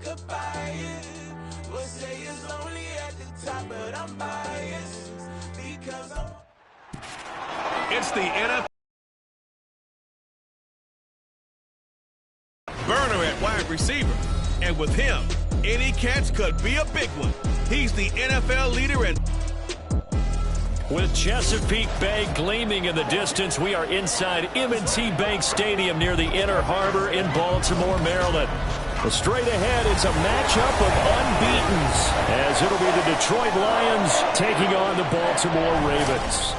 could buy it. Would say it's lonely at the top, but I'm biased because It's the NFL burner at wide receiver. And with him, any catch could be a big one. He's the NFL leader in. With Chesapeake Bay gleaming in the distance, we are inside M&T Bank Stadium near the Inner Harbor in Baltimore, Maryland. Well, straight ahead, it's a matchup of unbeatens, as it'll be the Detroit Lions taking on the Baltimore Ravens.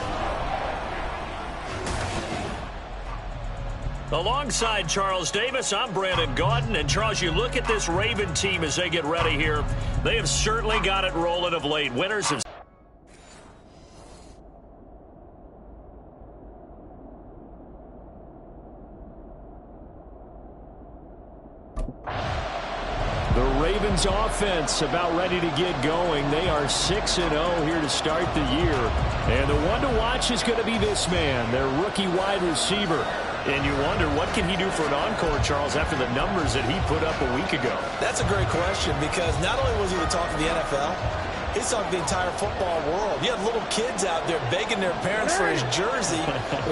Alongside Charles Davis, I'm Brandon Gaudin. And, Charles, you look at this Raven team as they get ready here. They have certainly got it rolling of late. Winners of the Ravens offense about ready to get going. They are 6-0 here to start the year. And the one to watch is going to be this man, their rookie wide receiver. And you wonder, what can he do for an encore, Charles, after the numbers that he put up a week ago? That's a great question, because not only was he the talk of the NFL, he's talking the entire football world. You have little kids out there begging their parents for his jersey,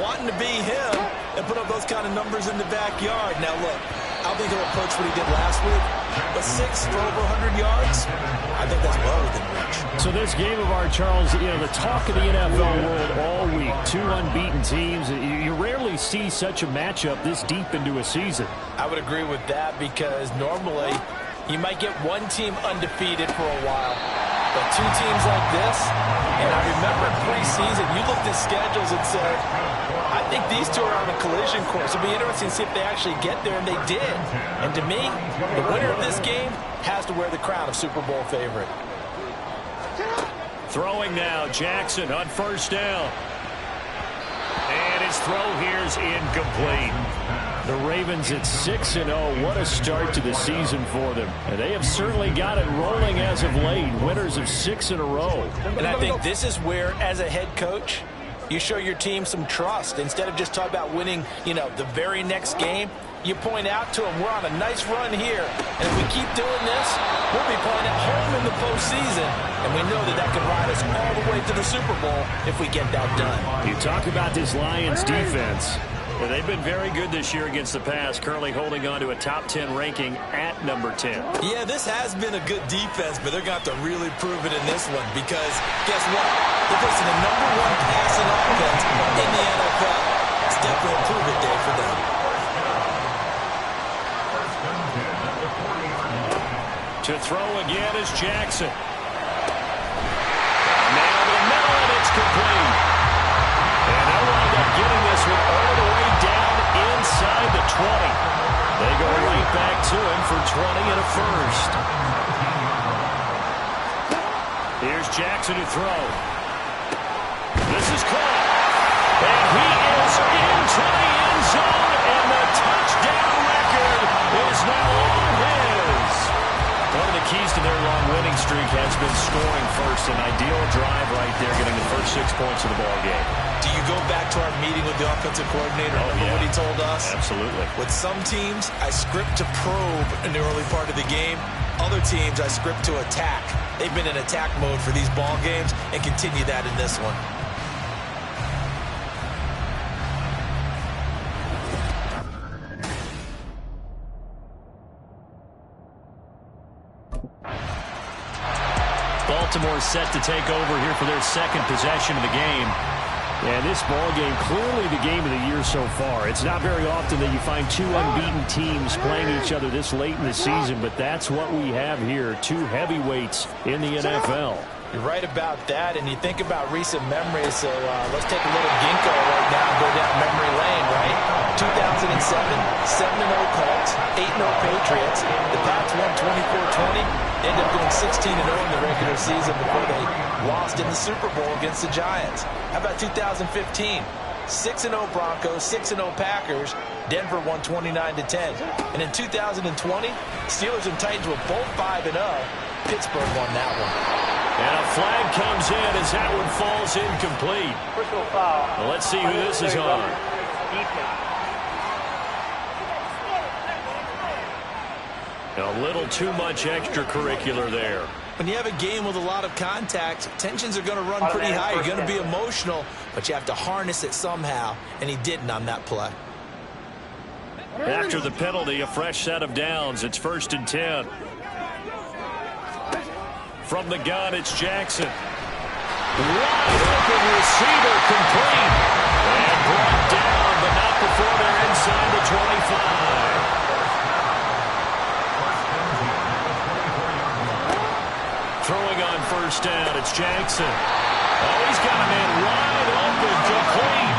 wanting to be him, and put up those kind of numbers in the backyard. Now, look, I don't think he'll approach what he did last week, but 6 for over 100 yards, I think that's well within reach. So this game of our, Charles, you know, the talk of the NFL world all week, 2 unbeaten teams. You rarely see such a matchup this deep into a season. I would agree with that, because normally you might get one team undefeated for a while, but 2 teams like this, and I remember preseason, you looked at schedules and said, I think these 2 are on a collision course. It'll be interesting to see if they actually get there, and they did. And to me, the winner of this game has to wear the crown of Super Bowl favorite. Throwing now, Jackson on first down. And his throw here is incomplete. The Ravens at 6-0. What a start to the season for them. And they have certainly got it rolling as of late. Winners of 6 in a row. And I think this is where, as a head coach, you show your team some trust. Instead of just talking about winning, the very next game, you point out to them, we're on a nice run here. And if we keep doing this, we'll be playing at home in the postseason. And we know that can ride us all the way to the Super Bowl if we get that done. You talk about this Lions defense. Well, they've been very good this year against the pass, currently holding on to a top 10 ranking at number 10. Yeah, this has been a good defense, but they're going to have to really prove it in this one, because guess what? They're facing the #1 passing offense in the NFL. It's definitely a prove-it day for them. To throw again is Jackson. Now to the middle, and it's complete. And they'll wind up getting this one all the way down inside the 20. They go right back to him for 20 and a first. Here's Jackson to throw. This is caught. And he is into the end zone, and the touchdown record is now all his. One of the keys to their long winning streak has been scoring first. An ideal drive right there, getting the first 6 points of the ball game. Do you go back to our meeting with the offensive coordinator? Remember what he told us? Absolutely. With some teams, I script to probe in the early part of the game. Other teams, I script to attack. They've been in attack mode for these ball games and continue that in this one. Baltimore set to take over here for their second possession of the game. And this ball game, clearly the game of the year so far. It's not very often that you find 2 unbeaten teams playing each other this late in the season, but that's what we have here, 2 heavyweights in the NFL. You're right about that, and you think about recent memories, so let's take a little ginkgo right now and go down memory lane, right? 2007, 7-0 Colts, 8-0 Patriots. The Pats won 24-20. They ended up going 16-0 in the regular season before they lost in the Super Bowl against the Giants. How about 2015? 6-0 Broncos, 6-0 Packers. Denver won 29-10. And in 2020, Steelers and Titans were both 5-0. Pittsburgh won that one. And a flag comes in as that one falls incomplete. Personal foul. Well, let's see who this is on. A little little too much extracurricular there. When you have a game with a lot of contact, tensions are going to run pretty high. You're going to be emotional, but you have to harness it somehow, and he didn't on that play. After the penalty, a fresh set of downs. It's 1st and 10. From the gun, it's Jackson. Wide open receiver, complete. And brought down, but not before they're inside the 25. Throwing on 1st down, it's Jackson. Oh, he's got a man wide open, complete.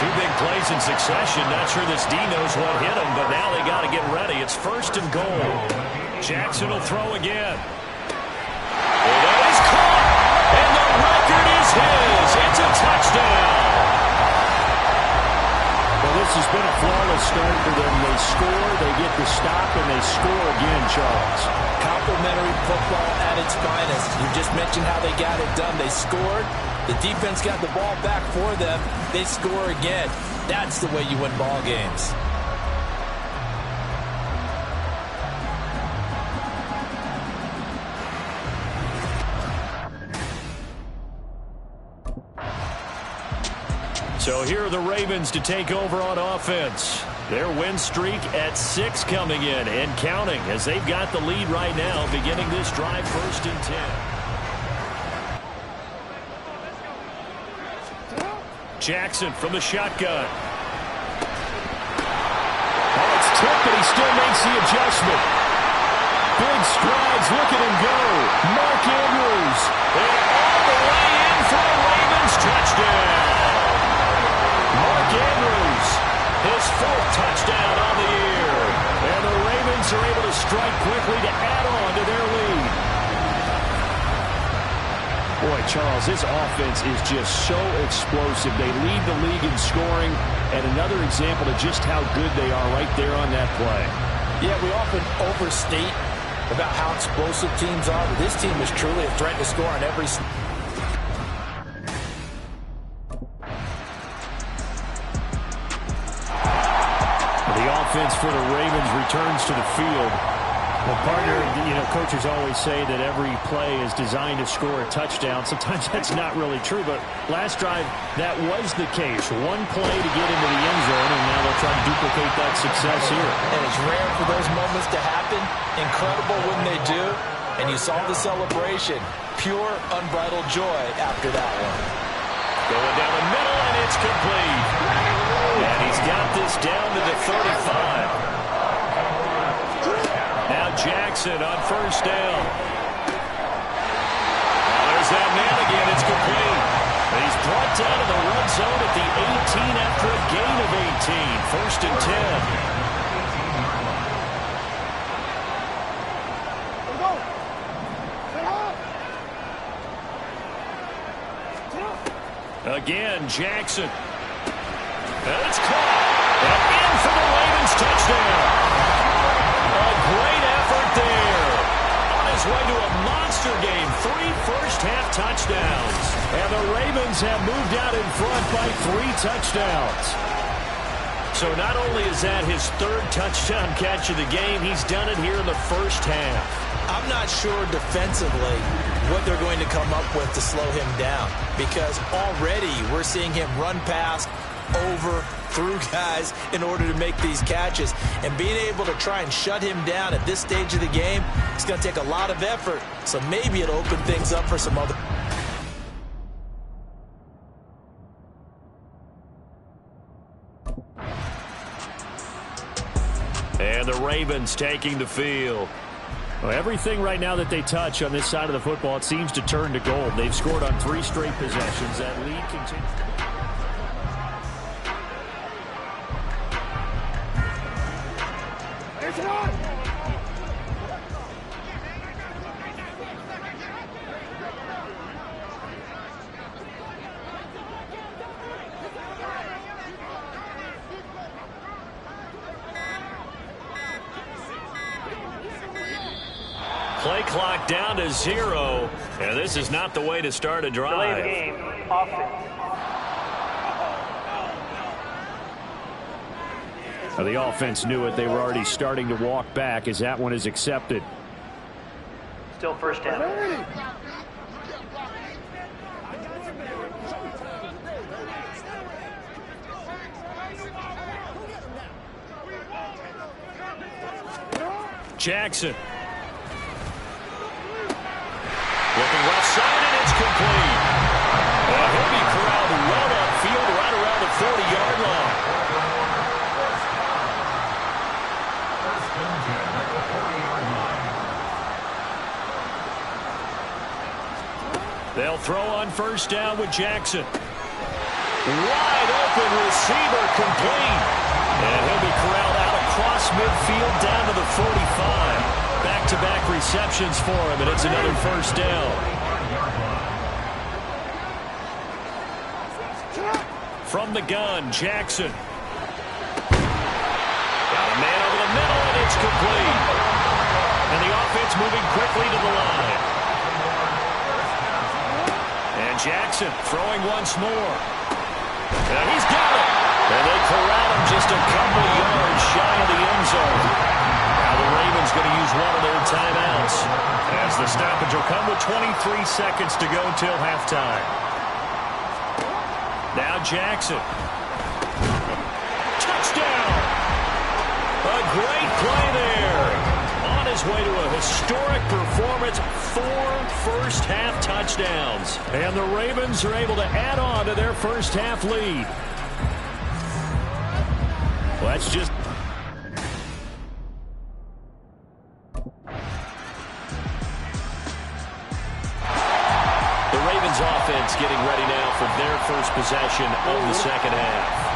2 big plays in succession. Not sure this D knows what hit him, but now they got to get ready. It's 1st and goal. Jackson will throw again. And that is caught, and the record is his. It's a touchdown. Well, this has been a flawless start for them. They score, they get the stop, and they score again, Charles. Complimentary football at its finest. You just mentioned how they got it done. They scored. The defense got the ball back for them. They score again. That's the way you win ball games. So here are the Ravens to take over on offense. Their win streak at 6 coming in and counting as they've got the lead right now beginning this drive 1st and 10. Jackson from the shotgun. Oh, it's tipped, but he still makes the adjustment. Big strides, look at him go. Mark Andrews. And all the way in for a Ravens touchdown. Mark Andrews, his 4th touchdown on the year. And the Ravens are able to strike quickly to add on to their lead. Boy, Charles, this offense is just so explosive. They lead the league in scoring, and another example of just how good they are right there on that play. Yeah, we often overstate about how explosive teams are, but this team is truly a threat to score on every snap. The offense for the Ravens returns to the field. Well, partner, coaches always say that every play is designed to score a touchdown. Sometimes that's not really true, but last drive, that was the case. 1 play to get into the end zone, and now they'll try to duplicate that success here. And it's rare for those moments to happen. Incredible when they do. And you saw the celebration. Pure, unbridled joy after that one. Going down the middle, and it's complete. And he's got this down to the 35. Now Jackson on 1st down. There's that man again. It's complete. He's brought down to the red zone at the 18 after a gain of 18. 1st and 10. Again, Jackson. And it's caught. And in for the Ravens touchdown. A great effort there. On his way to a monster game. 3 first-half touchdowns. And the Ravens have moved out in front by 3 touchdowns. So not only is that his 3rd touchdown catch of the game, he's done it here in the first half. I'm not sure defensively what they're going to come up with to slow him down, because already we're seeing him run past, over, through guys in order to make these catches. And being able to try and shut him down at this stage of the game, it's going to take a lot of effort. So maybe it'll open things up for some other. And the Ravens taking the field. Well, everything right now that they touch on this side of the football, it seems to turn to gold. They've scored on 3 straight possessions. That lead continues. Play clock down to 0, and this is not the way to start a drive. Delay the game. Offense. Now, the offense knew it. They were already starting to walk back as that one is accepted. Still first down. Jackson. Looking left side, and it's complete. He'll be corralled well upfield right around the 40-yard line. They'll throw on first down with Jackson. Wide open receiver complete. And he'll be corralled out across midfield down to the 45. Back-to-back receptions for him, and it's another first down. From the gun, Jackson. Got a man over the middle, and it's complete. And the offense moving quickly to the line. And Jackson throwing once more. And he's got it. And they corral him just a couple of yards shy of the end zone. Now the Ravens going to use one of their timeouts, as the stoppage will come with 23 seconds to go till halftime. Now Jackson. Touchdown! A great play there. On his way to a historic performance, 4 first-half touchdowns. And the Ravens are able to add on to their first-half lead. Well, that's just... The Ravens offense getting ready now for their first possession of the second half.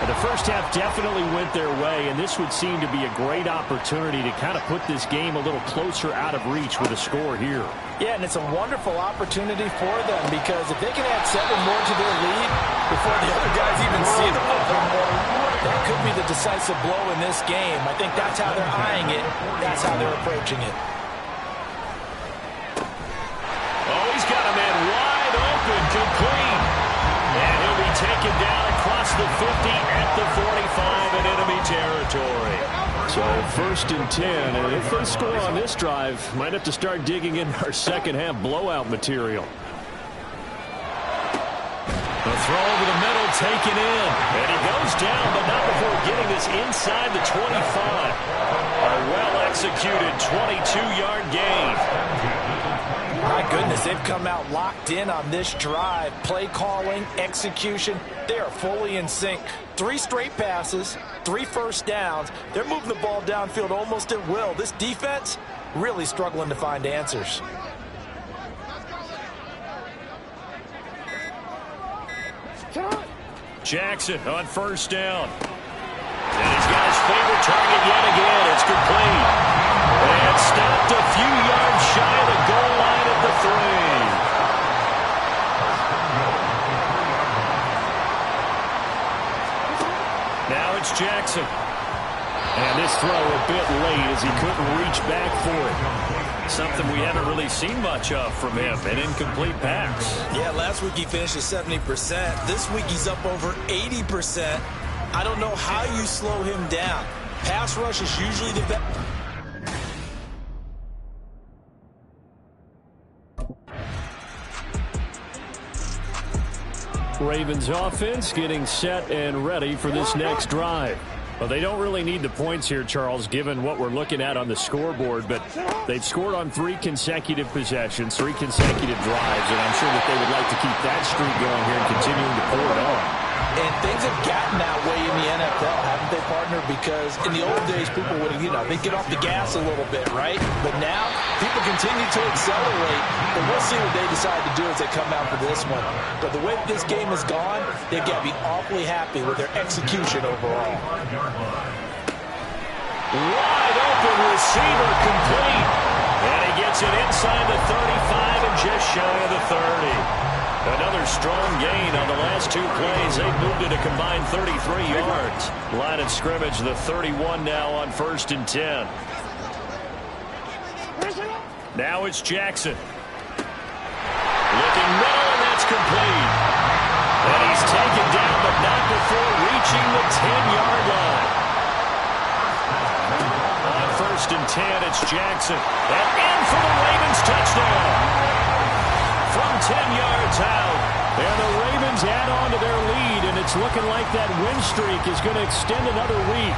The first half definitely went their way, and this would seem to be a great opportunity to kind of put this game a little closer out of reach with a score here. Yeah, and it's a wonderful opportunity for them, because if they can add 7 more to their lead before the other guys even see the ball, that could be the decisive blow in this game. I think that's how they're eyeing it. That's how they're approaching it. Oh, he's got a man wide open, complete. And he'll be taken down across the 50 at the 45 in enemy territory. So 1st and 10, and if they score on this drive, might have to start digging in our second half blowout material. The throw over the middle taken in. And he goes down, but not before getting this inside the 25. A well-executed 22-yard gain. My goodness, they've come out locked in on this drive. Play calling, execution, they are fully in sync. 3 straight passes, 3 first downs. They're moving the ball downfield almost at will. This defense really struggling to find answers. Jackson on first down. And he's got his favorite target yet again. It's complete. And stopped a few yards shy of the goal line at the 3. Now it's Jackson. And this throw a bit late as he couldn't reach back for it. Something we haven't really seen much of from him, an incomplete pass. Yeah, last week he finished at 70%. This week he's up over 80%. I don't know how you slow him down. Pass rush is usually the best. Ravens offense getting set and ready for this next drive. Well, they don't really need the points here, Charles, given what we're looking at on the scoreboard, but they've scored on 3 consecutive possessions, 3 consecutive drives, and I'm sure that they would like to keep that streak going here and continuing to pour it on. And things have gotten that way in the NFL, haven't they, partner? Because in the old days, people would, they'd get off the gas a little bit, right? But now, people continue to accelerate. But we'll see what they decide to do as they come out for this one. But the way this game has gone, they've got to be awfully happy with their execution overall. Wide open receiver complete. And he gets it inside the 35 and just shy of the 30. Another strong gain on the last 2 plays. They've moved it a combined 33 yards. Line of scrimmage, the 31 now on 1st and 10. Now it's Jackson. Looking middle, and that's complete. And he's taken down, but not before reaching the 10-yard line. 10. It's Jackson. And in for the Ravens touchdown. From 10 yards out. And the Ravens add on to their lead, and it's looking like that win streak is going to extend another week.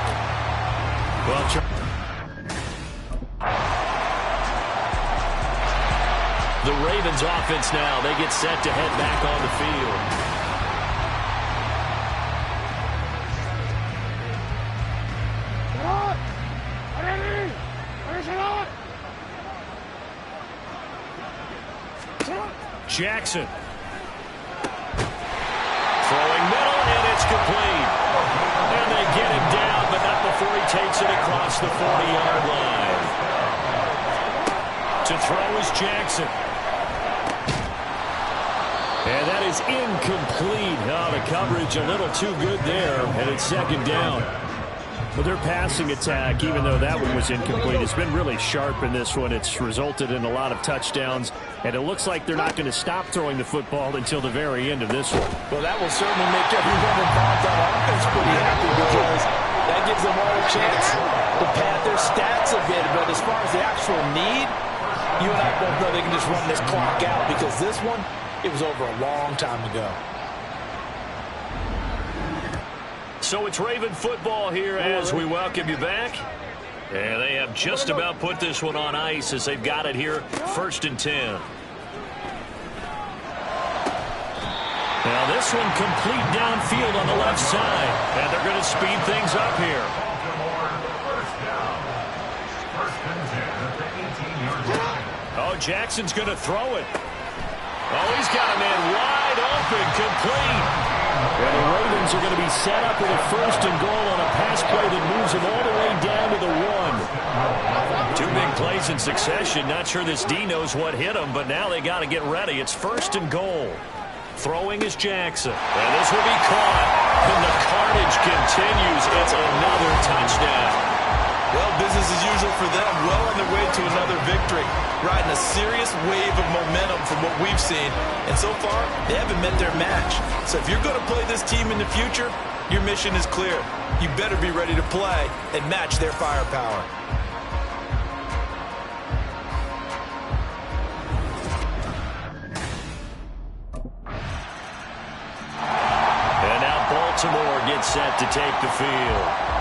Well, the Ravens offense now, they get set to head back on the field. Jackson. Throwing middle, and it's complete. And they get him down, but not before he takes it across the 40-yard line. To throw is Jackson. And that is incomplete. Oh, the coverage a little too good there, and it's second down. Well, their passing attack, even though that one was incomplete, has been really sharp in this one. It's resulted in a lot of touchdowns, and it looks like they're not going to stop throwing the football until the very end of this one. Well, that will certainly make everyone involved on offense pretty happy because that gives them all a chance to pad their stats a bit. But as far as the actual need, you and I both know they can just run this clock out because this one, it was over a long time ago. So it's Raven football here as we welcome you back. And they have just about put this one on ice as they've got it here, 1st and 10. Now this one complete downfield on the left side. And they're going to speed things up here. Oh, Jackson's going to throw it. Oh, he's got a man wide open, complete. And the Ravens are going to be set up with a 1st and goal on a pass play that moves them all the way down to the 1. 2 big plays in succession. Not sure this D knows what hit him, but now they got to get ready. It's 1st and goal. Throwing is Jackson. And this will be caught. And the carnage continues. It's another touchdown. Well, business as usual for them. Well on their way to another victory. Riding a serious wave of momentum from what we've seen. And so far, they haven't met their match. So if you're going to play this team in the future, your mission is clear. You better be ready to play and match their firepower. And now Baltimore gets set to take the field.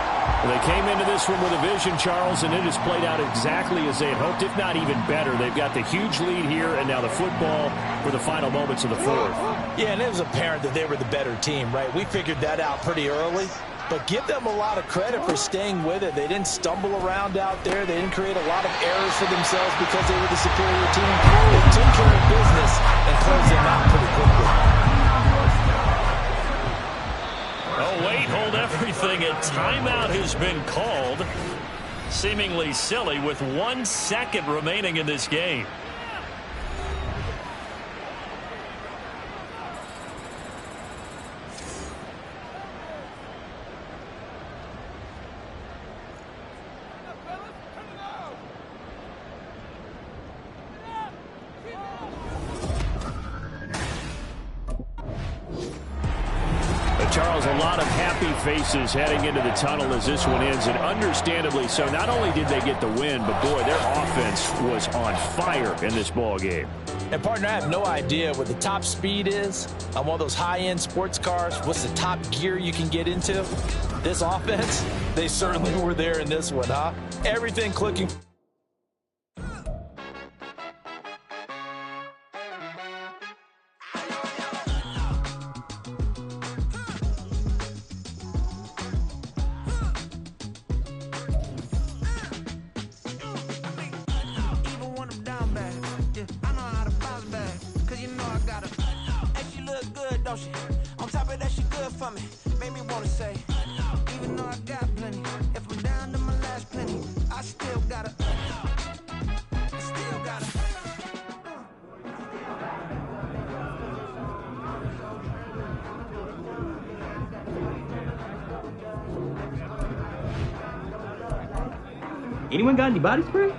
Well, they came into this one with a vision, Charles, and it has played out exactly as they had hoped, if not even better. They've got the huge lead here, and now the football for the final moments of the 4th. Yeah, and it was apparent that they were the better team, right? We figured that out pretty early. But give them a lot of credit for staying with it. They didn't stumble around out there. They didn't create a lot of errors for themselves because they were the superior team. They took care of business and closed them out pretty quickly. Oh, wait, hold everything. A timeout has been called. Seemingly silly with 1 second remaining in this game. Charles, a lot of happy faces heading into the tunnel as this one ends, and understandably so. Not only did they get the win, but boy, their offense was on fire in this ball game. And partner, I have no idea what the top speed is on one of those high-end sports cars. What's the top gear you can get into? This offense, they certainly were there in this one, huh? Everything clicking. On top of that, she good for me. Made me wanna say, even though I got plenty, if I'm down to my last penny, I still gotta. Anyone got any body spray?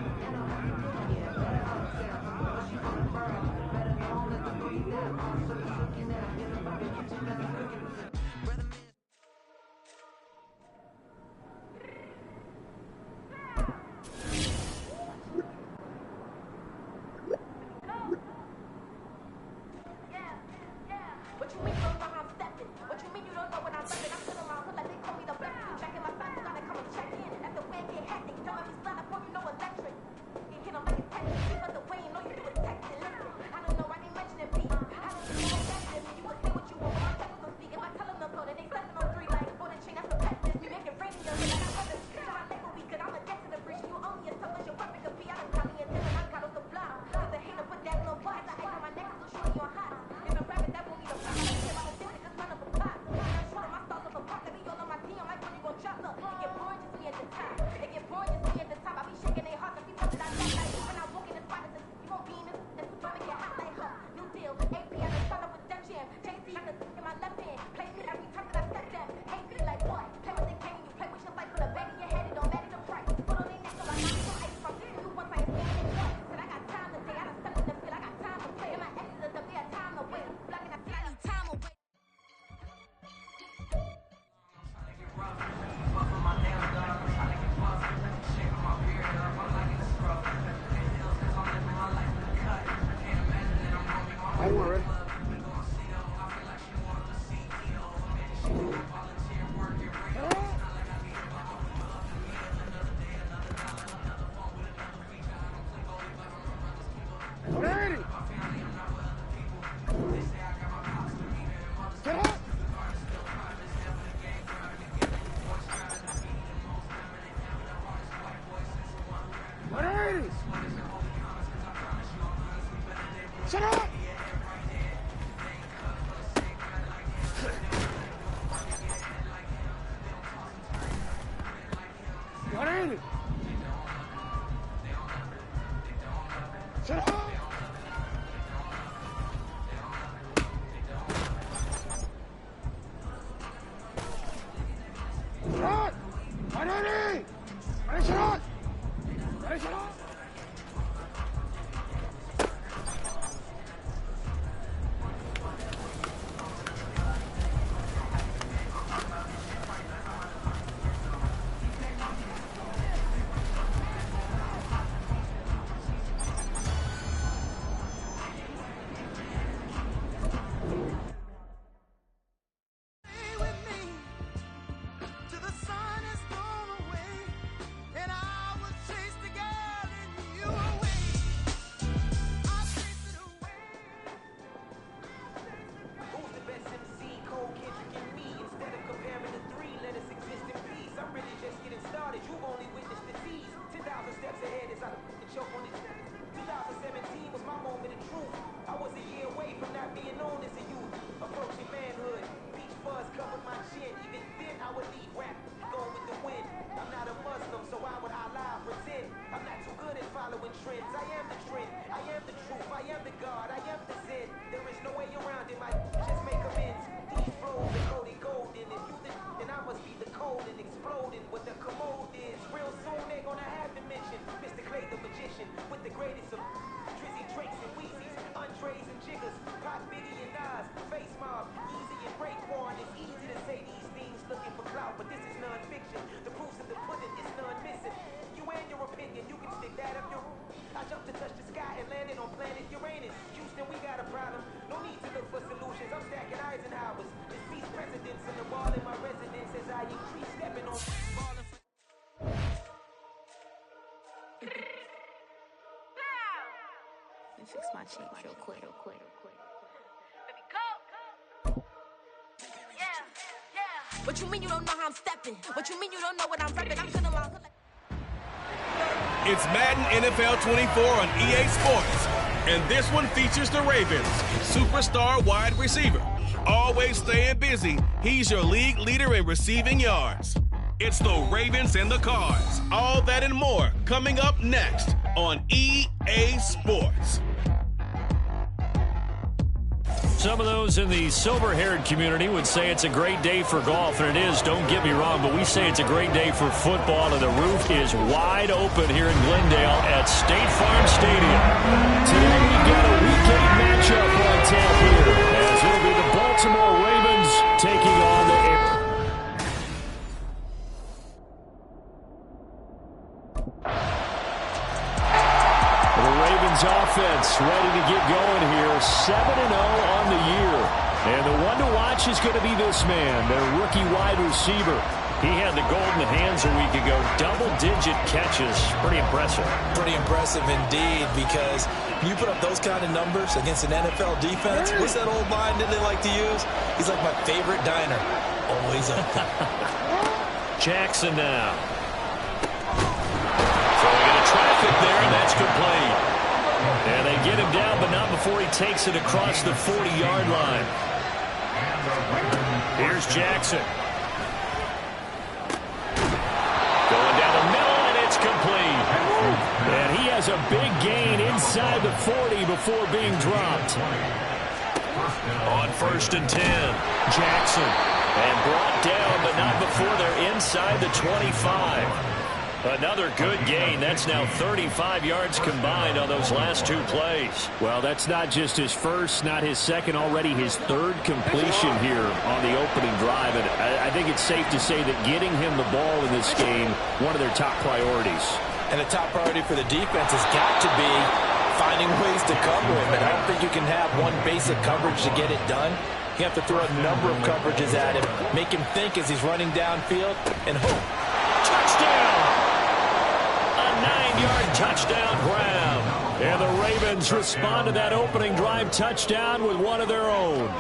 Shut up! What ain't it? Shut up! Shut! What ain't it? Shut! Shut up! Fix my cheek real quick. Baby, go. Yeah. What you mean you don't know how I'm stepping? What you mean you don't know what I'm repping? I'm gonna walk. It's Madden NFL 24 on EA Sports, and this one features the Ravens' superstar wide receiver. Always staying busy, he's your league leader in receiving yards. It's the Ravens and the Cards. All that and more coming up next on EA Sports. Some of those in the silver-haired community would say it's a great day for golf, and it is, don't get me wrong, but we say it's a great day for football, and the roof is wide open here in Glendale at State Farm Stadium. Today we've got a Week 8 matchup on tap here, as it'll be the Baltimore Ravens taking on the offense ready to get going here, 7-0 on the year. And the one to watch is going to be this man, their rookie wide receiver. He had the golden hands a week ago, double-digit catches. Pretty impressive. Pretty impressive indeed, because you put up those kind of numbers against an NFL defense. What's that old line that they like to use? He's like my favorite diner. Always open. Jackson now. Throwing into traffic there, and that's complete. And they get him down, but not before he takes it across the 40-yard line. Here's Jackson. Going down the middle, and it's complete. And he has a big gain inside the 40 before being dropped. On 1st and 10, Jackson. And brought down, but not before they're inside the 25. Another good gain. That's now 35 yards combined on those last two plays. Well, that's not just his first, not his second, already his third completion here on the opening drive. And I think it's safe to say that getting him the ball in this game, one of their top priorities. And the top priority for the defense has got to be finding ways to cover him. And I don't think you can have one basic coverage to get it done. You have to throw a number of coverages at him, make him think as he's running downfield, and hope. Touchdown! A 9-yard touchdown grab. And the Ravens respond to that opening drive touchdown with one of their own.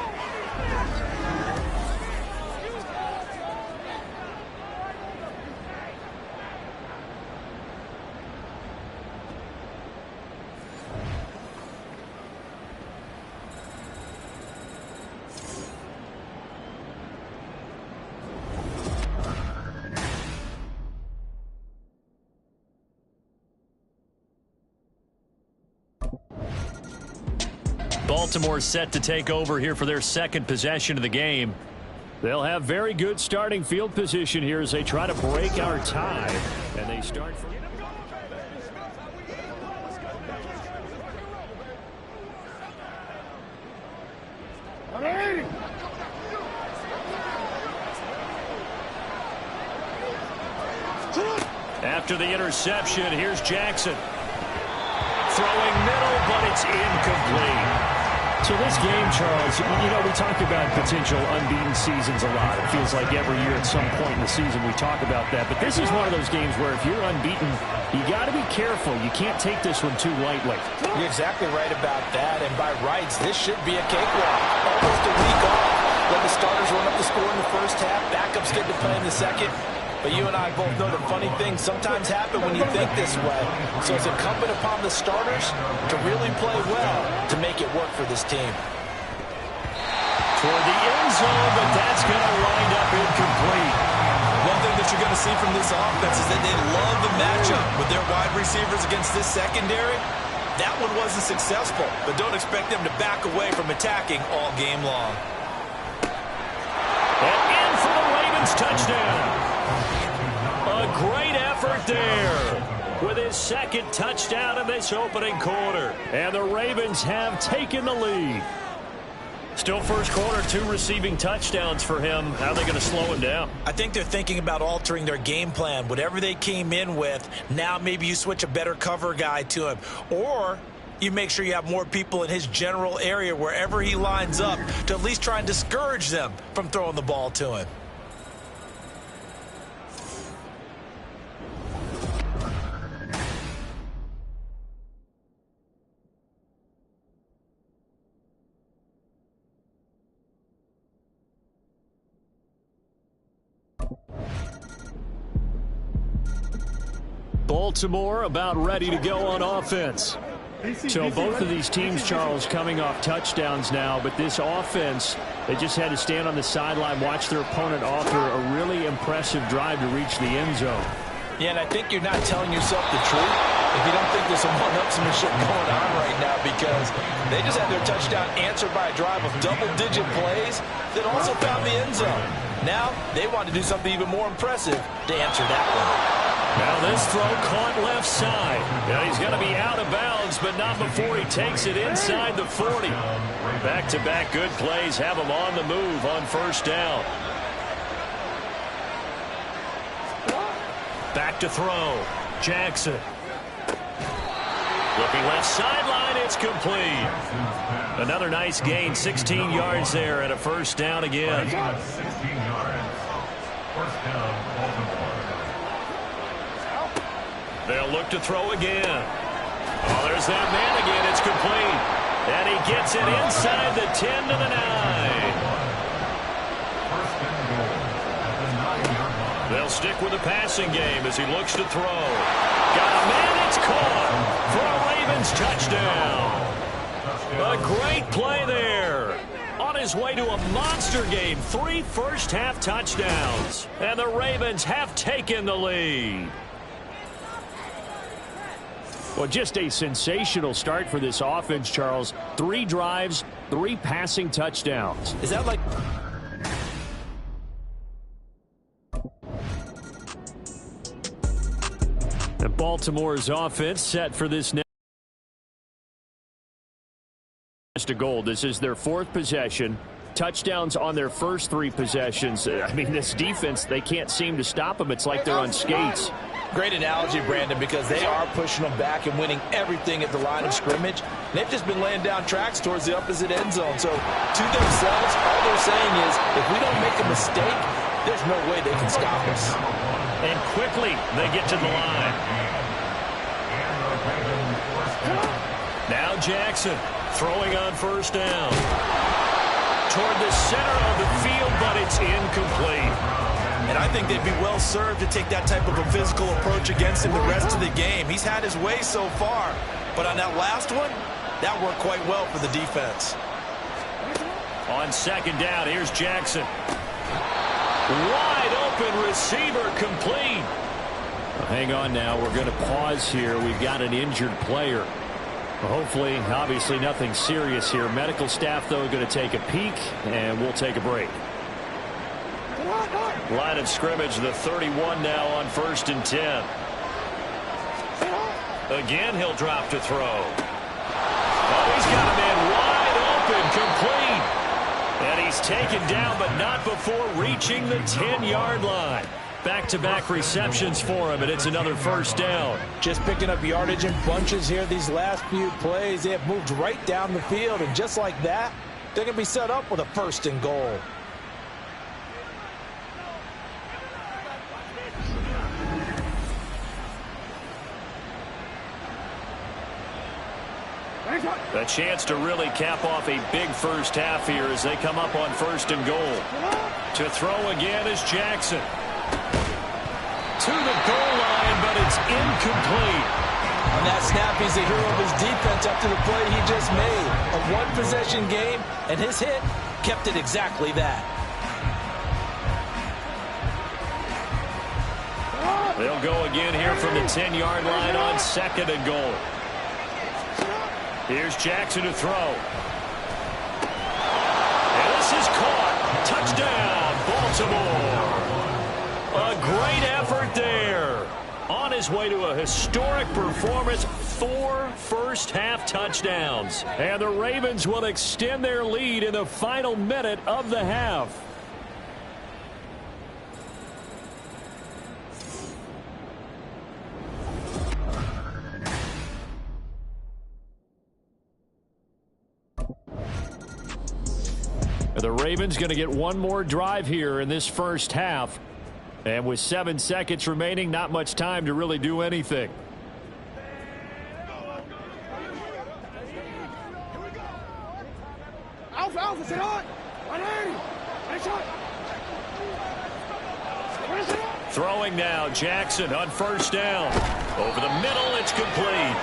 Baltimore set to take over here for their second possession of the game. They'll have very good starting field position here as they try to break our tie. And they start from... After the interception, here's Jackson. Throwing middle, but it's incomplete. So this game, Charles, you know, we talk about potential unbeaten seasons a lot. It feels like every year at some point in the season we talk about that. But this is one of those games where if you're unbeaten, you got to be careful. You can't take this one too lightly. You're exactly right about that. And by rights, this should be a cakewalk. Almost a week off. Let the starters run up the score in the first half. Backups get to play in the second. But you and I both know the funny things sometimes happen when you think this way. So it's incumbent upon the starters to really play well to make it work for this team. Toward the end zone, but that's going to wind up incomplete. One thing that you're going to see from this offense is that they love the matchup with their wide receivers against this secondary. That one wasn't successful, but don't expect them to back away from attacking all game long. And in for the Ravens touchdown. A great effort there with his second touchdown in this opening quarter. And the Ravens have taken the lead. Still first quarter, 2 receiving touchdowns for him. How are they going to slow him down? I think they're thinking about altering their game plan. Whatever they came in with, now maybe you switch a better cover guy to him. Or you make sure you have more people in his general area wherever he lines up to at least try and discourage them from throwing the ball to him. Baltimore about ready to go on offense. So both of these teams, Charles, coming off touchdowns now, but this offense, they just had to stand on the sideline, watch their opponent offer a really impressive drive to reach the end zone. Yeah, and I think you're not telling yourself the truth if you don't think there's some one-upsmanship going on right now, because they just had their touchdown answered by a drive of double-digit plays that also found the end zone. Now they want to do something even more impressive to answer that one. Now this throw caught left side. Yeah, he's going to be out of bounds, but not before he takes it inside the 40. Back-to-back good plays have him on the move on first down. Back to throw. Jackson. Looking left sideline, it's complete. Another nice gain, 16 yards there and a first down again. 16 yards. First down, Baltimore. They'll look to throw again. Oh, there's that man again. It's complete. And he gets it inside the 10 to the 9. They'll stick with the passing game as he looks to throw. Got a man. It's caught for a Ravens touchdown. A great play there. On his way to a monster game. 3 first-half touchdowns. And the Ravens have taken the lead. Well, just a sensational start for this offense, Charles. 3 drives, 3 passing touchdowns. Is that like... And Baltimore's offense set for this next to goal. This is their 4th possession. Touchdowns on their first 3 possessions. I mean, this defense, they can't seem to stop them. It's like they're on skates. Great analogy, Brandon, because they are pushing them back and winning everything at the line of scrimmage. They've just been laying down tracks towards the opposite end zone. So to themselves, all they're saying is, if we don't make a mistake, there's no way they can stop us. And quickly, they get to the line. Now Jackson throwing on first down. Toward the center of the field, but it's incomplete. And I think they'd be well served to take that type of a physical approach against him the rest of the game. He's had his way so far, but on that last one, that worked quite well for the defense. On second down, here's Jackson. Wide open receiver complete. Well, hang on now. We're going to pause here. We've got an injured player. Hopefully, obviously nothing serious here. Medical staff, though, going to take a peek, and we'll take a break. Line of scrimmage, the 31 now on 1st and 10. Again, he'll drop to throw. Oh, he's got a man wide open, complete. And he's taken down, but not before reaching the 10-yard line. Back-to-back receptions for him, and it's another 1st down. Just picking up yardage in bunches here these last few plays. They have moved right down the field, and just like that, they're going to be set up with a 1st and goal. A chance to really cap off a big first half here as they come up on 1st and goal. To throw again is Jackson. To the goal line, but it's incomplete. On that snap, he's the hero of his defense up to the play he just made. A one-possession game, and his hit kept it exactly that. They'll go again here from the 10-yard line on 2nd and goal. Here's Jackson to throw. And this is caught. Touchdown, Baltimore. A great effort there. On his way to a historic performance, 4 first-half touchdowns. And the Ravens will extend their lead in the final minute of the half. The Ravens going to get one more drive here in this first half. And with 7 seconds remaining, not much time to really do anything. Alpha, sit on! 180! Throwing now, Jackson on 1st down. Over the middle, it's complete.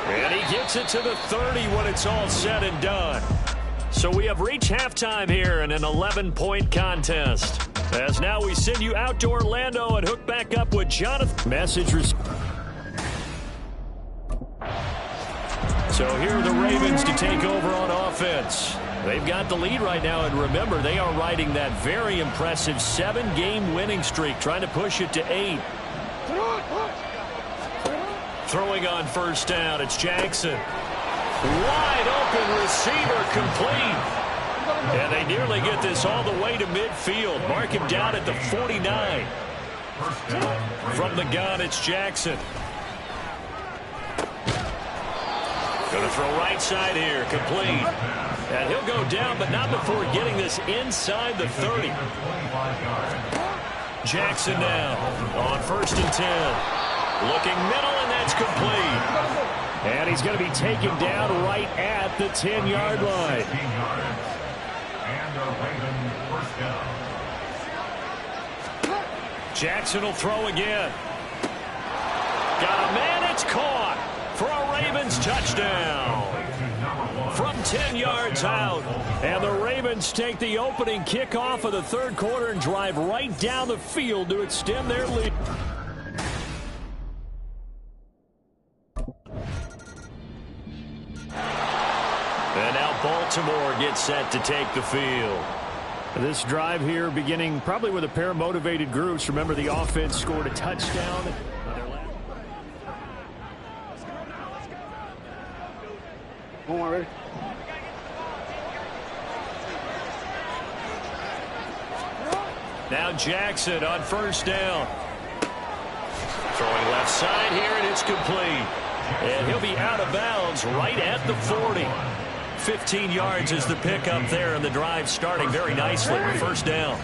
And he gets it to the 30 when it's all said and done. So we have reached halftime here in an 11-point contest. As now we send you out to Orlando and hook back up with Jonathan. So here are the Ravens to take over on offense. They've got the lead right now, and remember, they are riding that very impressive 7-game winning streak, trying to push it to 8. Throwing on 1st down, it's Jackson. Wide open receiver, complete. And they nearly get this all the way to midfield. Mark him down at the 49. From the gun, it's Jackson. Going to throw right side here, complete. And he'll go down, but not before getting this inside the 30. Jackson now on 1st and 10. Looking middle, and that's complete. And he's going to be taken down right at the 10-yard line. Jackson will throw again. Got a man, it's caught for a Ravens touchdown. From 10 yards out. And the Ravens take the opening kickoff of the 3rd quarter and drive right down the field to extend their lead. And now Baltimore gets set to take the field. This drive here beginning probably with a pair of motivated groups. Remember, the offense scored a touchdown. Come on, ready? Now Jackson on 1st down. Throwing left side here, and it's complete. And he'll be out of bounds right at the 40. 15 yards is the pickup there, and the drive starting very nicely. 1st down.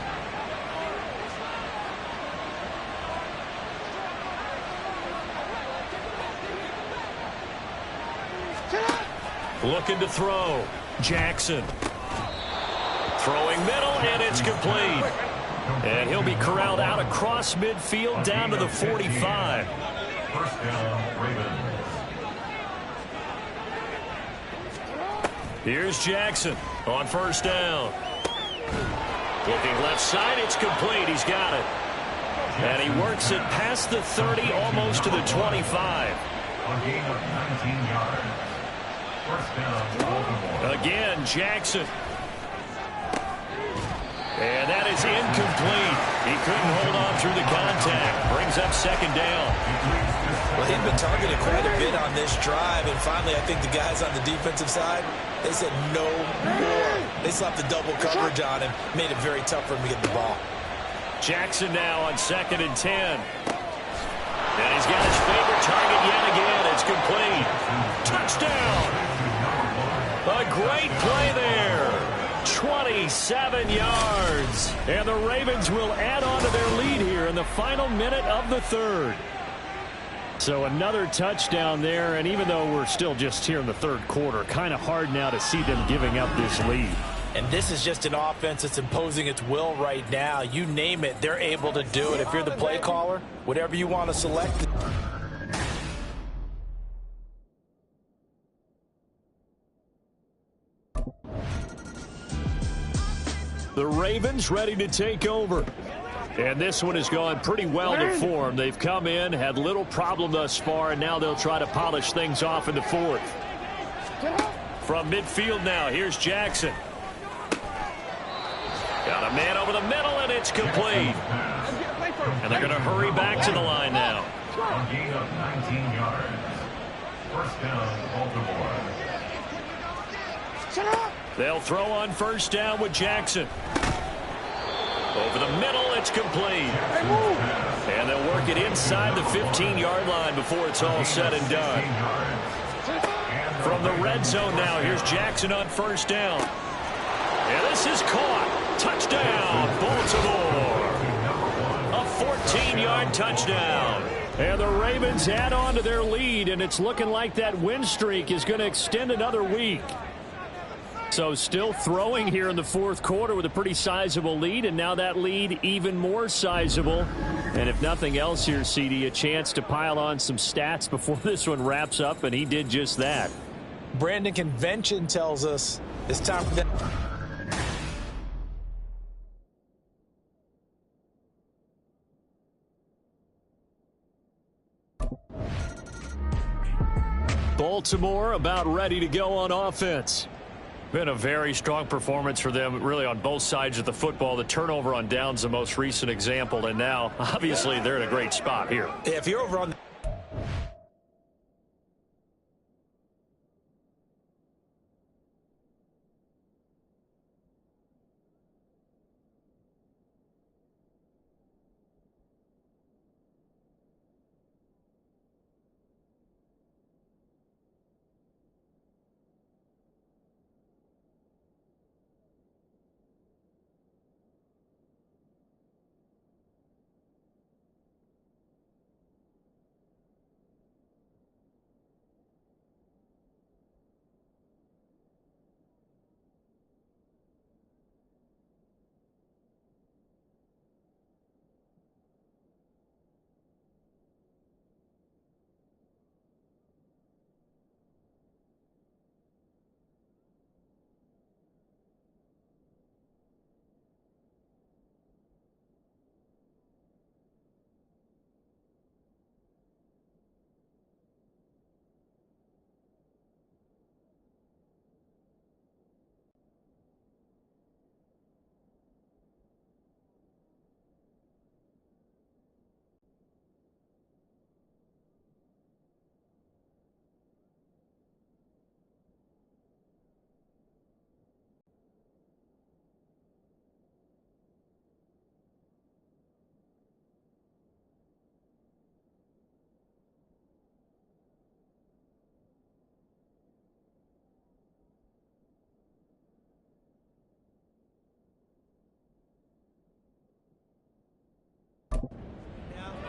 Looking to throw. Jackson. Throwing middle, and it's complete. And he'll be corralled out across midfield down to the 45. 1st down, Ravens. Here's Jackson on 1st down. Looking left side, it's complete. He's got it. And he works it past the 30, almost to the 25. A gain of 19 yards. First down, Baltimore. Again, Jackson. And that is incomplete. He couldn't hold on through the contact. Brings up second down. Well, he'd been targeted quite a bit on this drive, and finally I think the guys on the defensive side, they said no more. They slapped the double coverage on him, made it very tough for him to get the ball. Jackson now on 2nd and 10. And he's got his favorite target yet again. It's complete. Touchdown. A great play there. 27 yards. And the Ravens will add on to their lead here in the final minute of the third. So another touchdown there, and even though we're still just here in the third quarter, kind of hard now to see them giving up this lead. And this is just an offense that's imposing its will right now. You name it, they're able to do it. If you're the play caller, whatever you want to select. The Ravens ready to take over. And this one has gone pretty well to form. They've come in, had little problem thus far, and now they'll try to polish things off in the fourth. From midfield now, here's Jackson. Got a man over the middle, and it's complete. And they're going to hurry back to the line now. A gain of 19 yards. First down, Baltimore. They'll throw on first down with Jackson. Over the middle, it's complete. And they'll work it inside the 15-yard line before it's all said and done. From the red zone now, here's Jackson on first down. And this is caught. Touchdown, Baltimore. A 14-yard touchdown. And the Ravens add on to their lead, and it's looking like that win streak is going to extend another week. So still throwing here in the fourth quarter with a pretty sizable lead, and now that lead even more sizable. And if nothing else here, CD, a chance to pile on some stats before this one wraps up, and he did just that. Brandon, convention tells us it's time for them. Baltimore about ready to go on offense. Been a very strong performance for them, really, on both sides of the football. The turnover on downs, the most recent example, and now, obviously, they're in a great spot here. If you're over on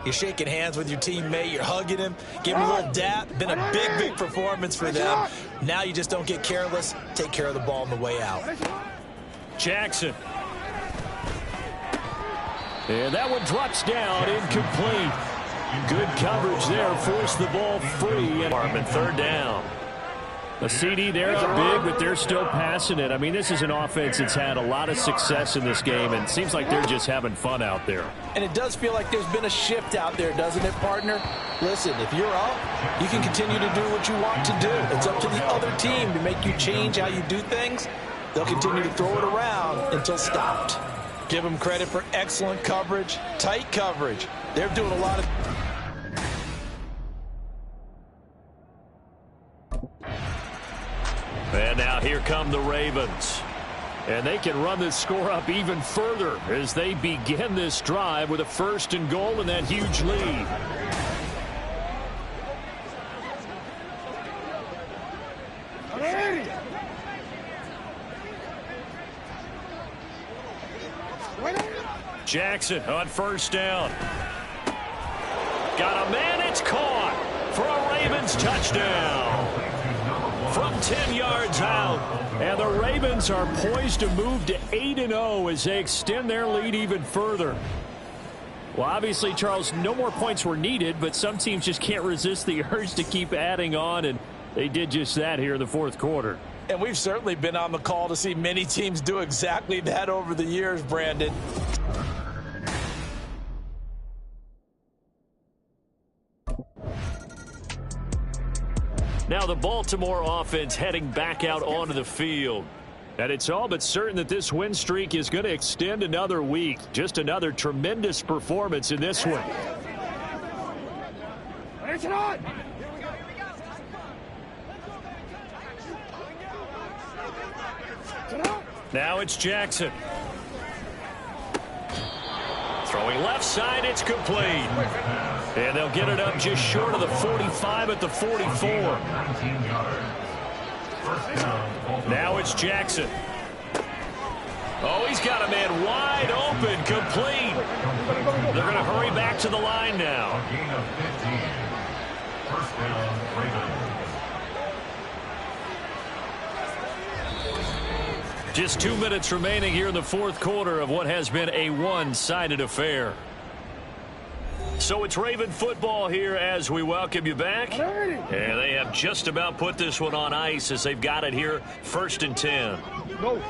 you're shaking hands with your teammate, you're hugging him, giving him a little dap. Been a big, big performance for them. Now you just don't get careless. Take care of the ball on the way out. Jackson. And that one drops down, incomplete. Good coverage there, forced the ball free. And third down. A CD there up big, but they're still passing it. I mean, this is an offense that's had a lot of success in this game, and it seems like they're just having fun out there. And it does feel like there's been a shift out there, doesn't it, partner? Listen, if you're up, you can continue to do what you want to do. It's up to the other team to make you change how you do things. They'll continue to throw it around until stopped. Give them credit for excellent coverage, tight coverage. They're doing a lot of... And now here come the Ravens. And they can run this score up even further as they begin this drive with a 1st and goal and that huge lead. Jackson on 1st down. Got a man, it's caught for a Ravens touchdown. From 10 yards out, and the Ravens are poised to move to 8-0 as they extend their lead even further. Well, obviously, Charles, no more points were needed, but some teams just can't resist the urge to keep adding on, and they did just that here in the 4th quarter. And we've certainly been on the call to see many teams do exactly that over the years, Brandon. Now the Baltimore offense heading back out onto the field. And it's all but certain that this win streak is going to extend another week. Just another tremendous performance in this one. Now it's Jackson. Throwing left side, it's complete. And they'll get it up just short of the 45 at the 44. Now it's Jackson. Oh, he's got a man wide open, complete. They're going to hurry back to the line now. Gain of 15. First down, Ravens. Just 2 minutes remaining here in the 4th quarter of what has been a one-sided affair. So it's Raven football here as we welcome you back. And they have just about put this one on ice as they've got it here 1st and 10. Go.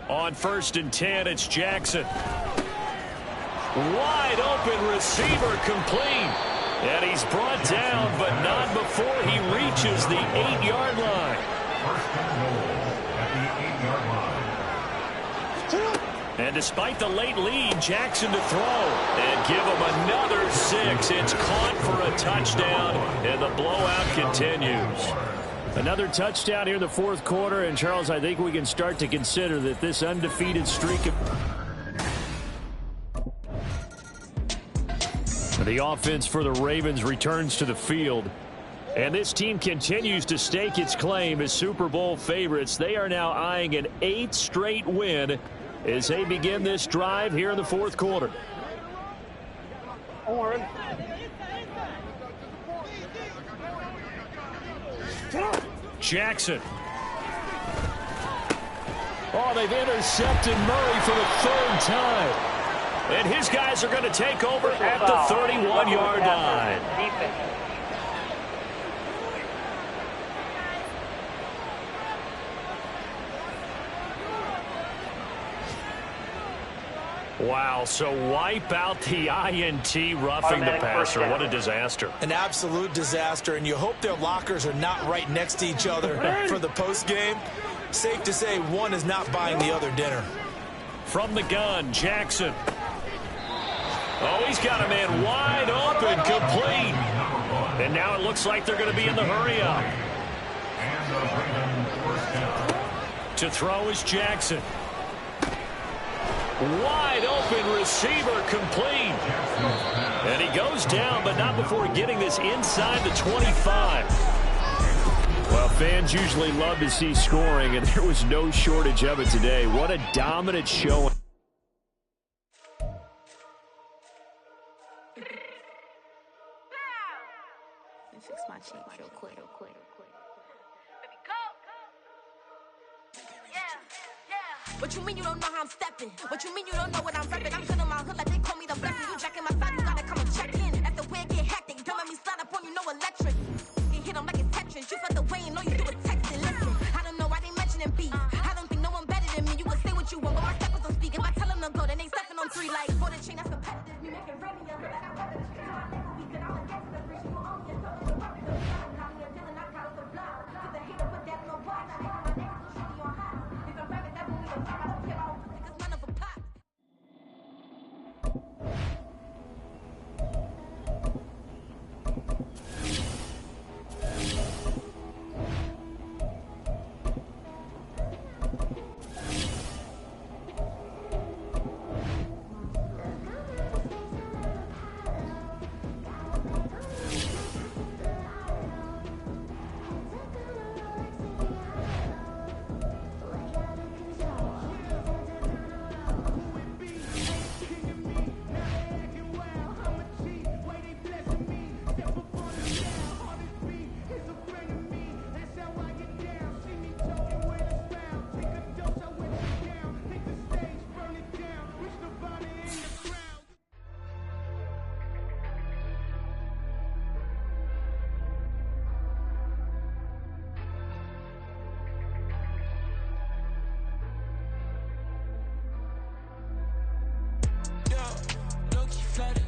On 1st and 10, it's Jackson. Wide open receiver, complete. And he's brought down, but not before he reaches the 8-yard line. First and goal at the 8-yard line. And despite the late lead, Jackson to throw. And give him another 6. It's caught for a touchdown, and the blowout continues. Another touchdown here in the 4th quarter. And, Charles, I think we can start to consider that this undefeated streak of... The offense for the Ravens returns to the field. And this team continues to stake its claim as Super Bowl favorites. They are now eyeing an 8th straight win as they begin this drive here in the 4th quarter. Jackson. Oh, they've intercepted Murray for the 3rd time. And his guys are going to take over at the 31-yard line. Wow, so wipe out the INT, roughing the passer. What a disaster. An absolute disaster, and you hope their lockers are not right next to each other for the postgame. Safe to say one is not buying the other dinner. From the gun, Jackson. Oh, he's got a man wide open, complete. And now it looks like they're going to be in the hurry-up. To throw is Jackson. Wide open receiver, complete. And he goes down, but not before getting this inside the 25. Well, fans usually love to see scoring, and there was no shortage of it today. What a dominant showing. Fix my cheek real quick. What you mean you don't know how I'm stepping? What you mean you don't know what I'm repping? I'm feeling my hood like they call me the blessing. You jacking my side, you gotta come and check in. After where it get hectic, don't make me slide up on you, know free like for the chain, that's competitive. We making revenue. Like I run the street, my nigga, we good. All the gangsters are free. She will only get something to work with the block. Now we are dealing, I got the block. Cause the hater put that in the watch. I hate my niggas, so shoot me on hot. If I'm rapping, that's what we don't talk. I don't care about niggas, none of them pop.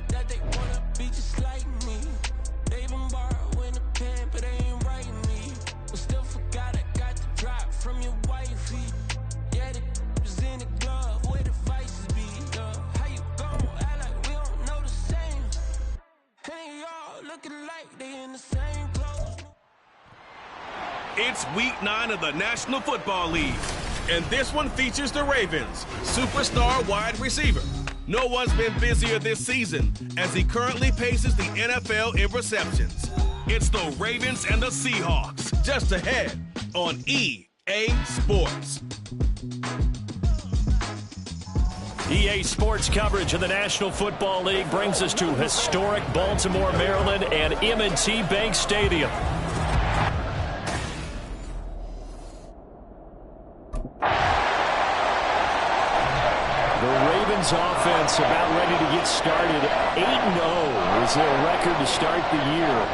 That they wanna be just like me. They been borrowing a pen, but they ain't writing me. But still forgot I got the drop from your wifey. Yeah, the was in the glove where the vices be. How you gon' act like we don't know the same? Hey, y'all looking like they in the same clothes. It's week 9 of the National Football League, and this one features the Ravens' superstar wide receiver. No one's been busier this season as he currently paces the NFL in receptions. It's the Ravens and the Seahawks just ahead on EA Sports. EA Sports coverage of the National Football League brings us to historic Baltimore, Maryland and M&T Bank Stadium. Offense about ready to get started. 8-0 is their record to start the year.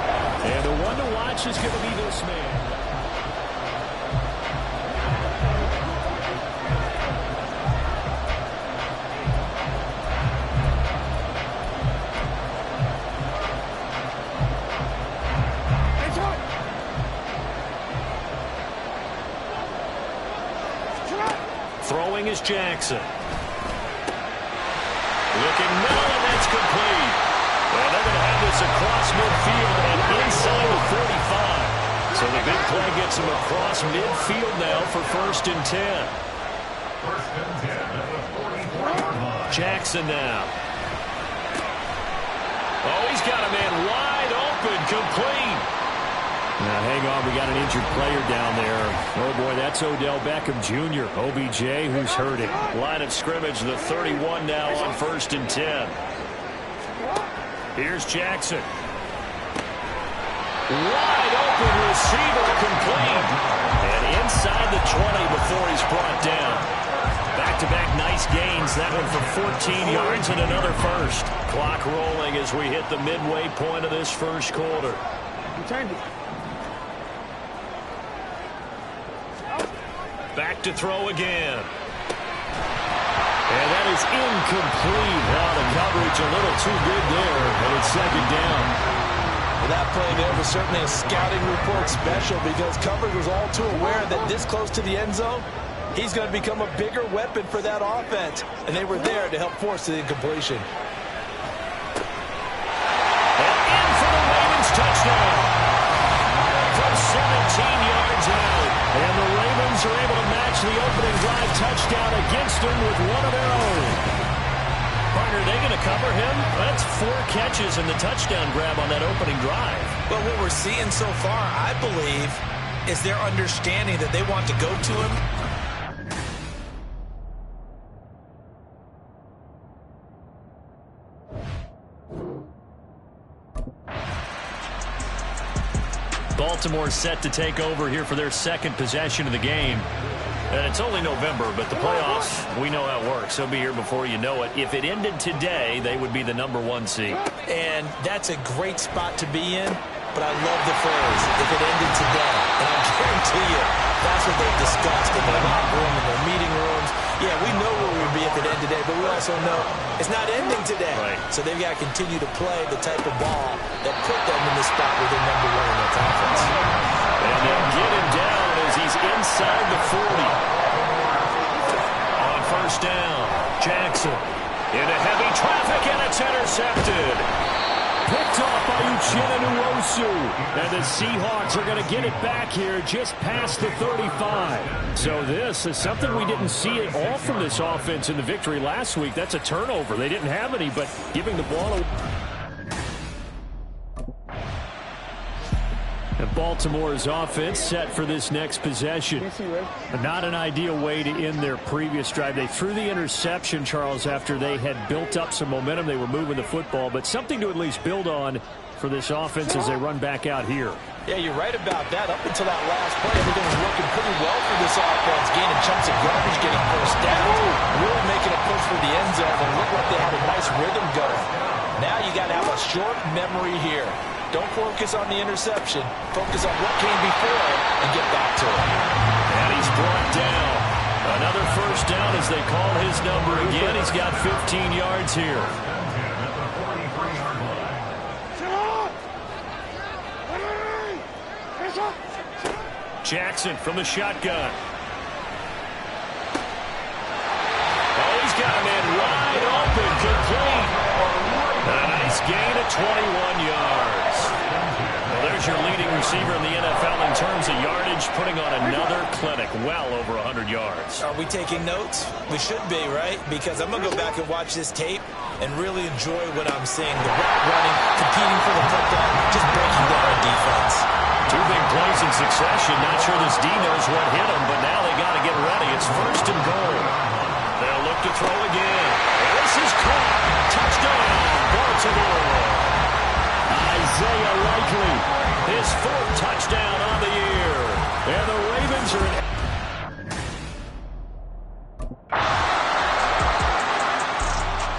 And the one to watch is going to be this man. Throwing is Jackson. Looking middle, and that's complete. And they're going to have this across midfield and inside the 45. So the big play gets him across midfield now for 1st and 10. 1st and 10 at the 44-yard line. Jackson now. Oh, he's got a man wide open, complete. Now, hang on, we got an injured player down there. Oh, boy, that's Odell Beckham Jr., OBJ, who's hurting. Line of scrimmage, the 31 now on 1st and 10. Here's Jackson. Wide open receiver, complete. And inside the 20 before he's brought down. Back-to-back nice gains. That one for 14 yards and another first. Clock rolling as we hit the midway point of this first quarter. Back to throw again. And that is incomplete. Now the coverage a little too good there, and it's 2nd down. Well, that play there was certainly a scouting report special because coverage was all too aware that this close to the end zone, he's going to become a bigger weapon for that offense. And they were there to help force the incompletion. And in for the Ravens touchdown. From 17 yards out. And the Ravens are able to match the opening drive touchdown against them with one of their own. Partner, are they going to cover him? That's 4 catches and the touchdown grab on that opening drive. Well, what we're seeing so far, I believe, is their understanding that they want to go to him. Baltimore set to take over here for their 2nd possession of the game. And it's only November, but the playoffs, we know how it works. They'll be here before you know it. If it ended today, they would be the #1 seed. And that's a great spot to be in, but I love the phrase, if it ended today. And I guarantee you, that's what they've discussed in their locker room, in their meeting rooms. Yeah, we know where we'd be if it could end today, but we also know it's not ending today. Right. So they've got to continue to play the type of ball that put them in the spot where they're number one in their conference. And they'll get him down as he's inside the 40. On first down, Jackson into heavy traffic, and it's intercepted. Picked off by Uchenna Nwosu. And the Seahawks are going to get it back here just past the 35. So this is something we didn't see at all from this offense in the victory last week. That's a turnover. They didn't have any, but giving the ball away. And Baltimore's offense set for this next possession. Not an ideal way to end their previous drive. They threw the interception, Charles, after they had built up some momentum. They were moving the football, but something to at least build on for this offense as they run back out here. Yeah, you're right about that. Up until that last play, everything was working pretty well for this offense. Gaining chunks of yardage, getting first down, really making a push for the end zone, and looked like they had a nice rhythm going. Now you got to have a short memory here. Don't focus on the interception. Focus on what came before and get back to it. And he's brought down. Another first down as they call his number again. He's got 15 yards here. Jackson from the shotgun. Oh, he's got a man wide open, complete. A nice gain of 21 yards. Well, there's your leading receiver in the NFL in terms of yardage, putting on another clinic, well over 100 yards. Are we taking notes? We should be, right? Because I'm going to go back and watch this tape and really enjoy what I'm seeing. The route running, competing for the football, just breaking down a defense. Two big plays in succession. Not sure this D knows what hit him, but now they got to get ready. It's first and goal. They'll look to throw again. And this is caught. Touchdown, Baltimore. Isaiah Likely, his fourth touchdown on the year. And the Ravens are in.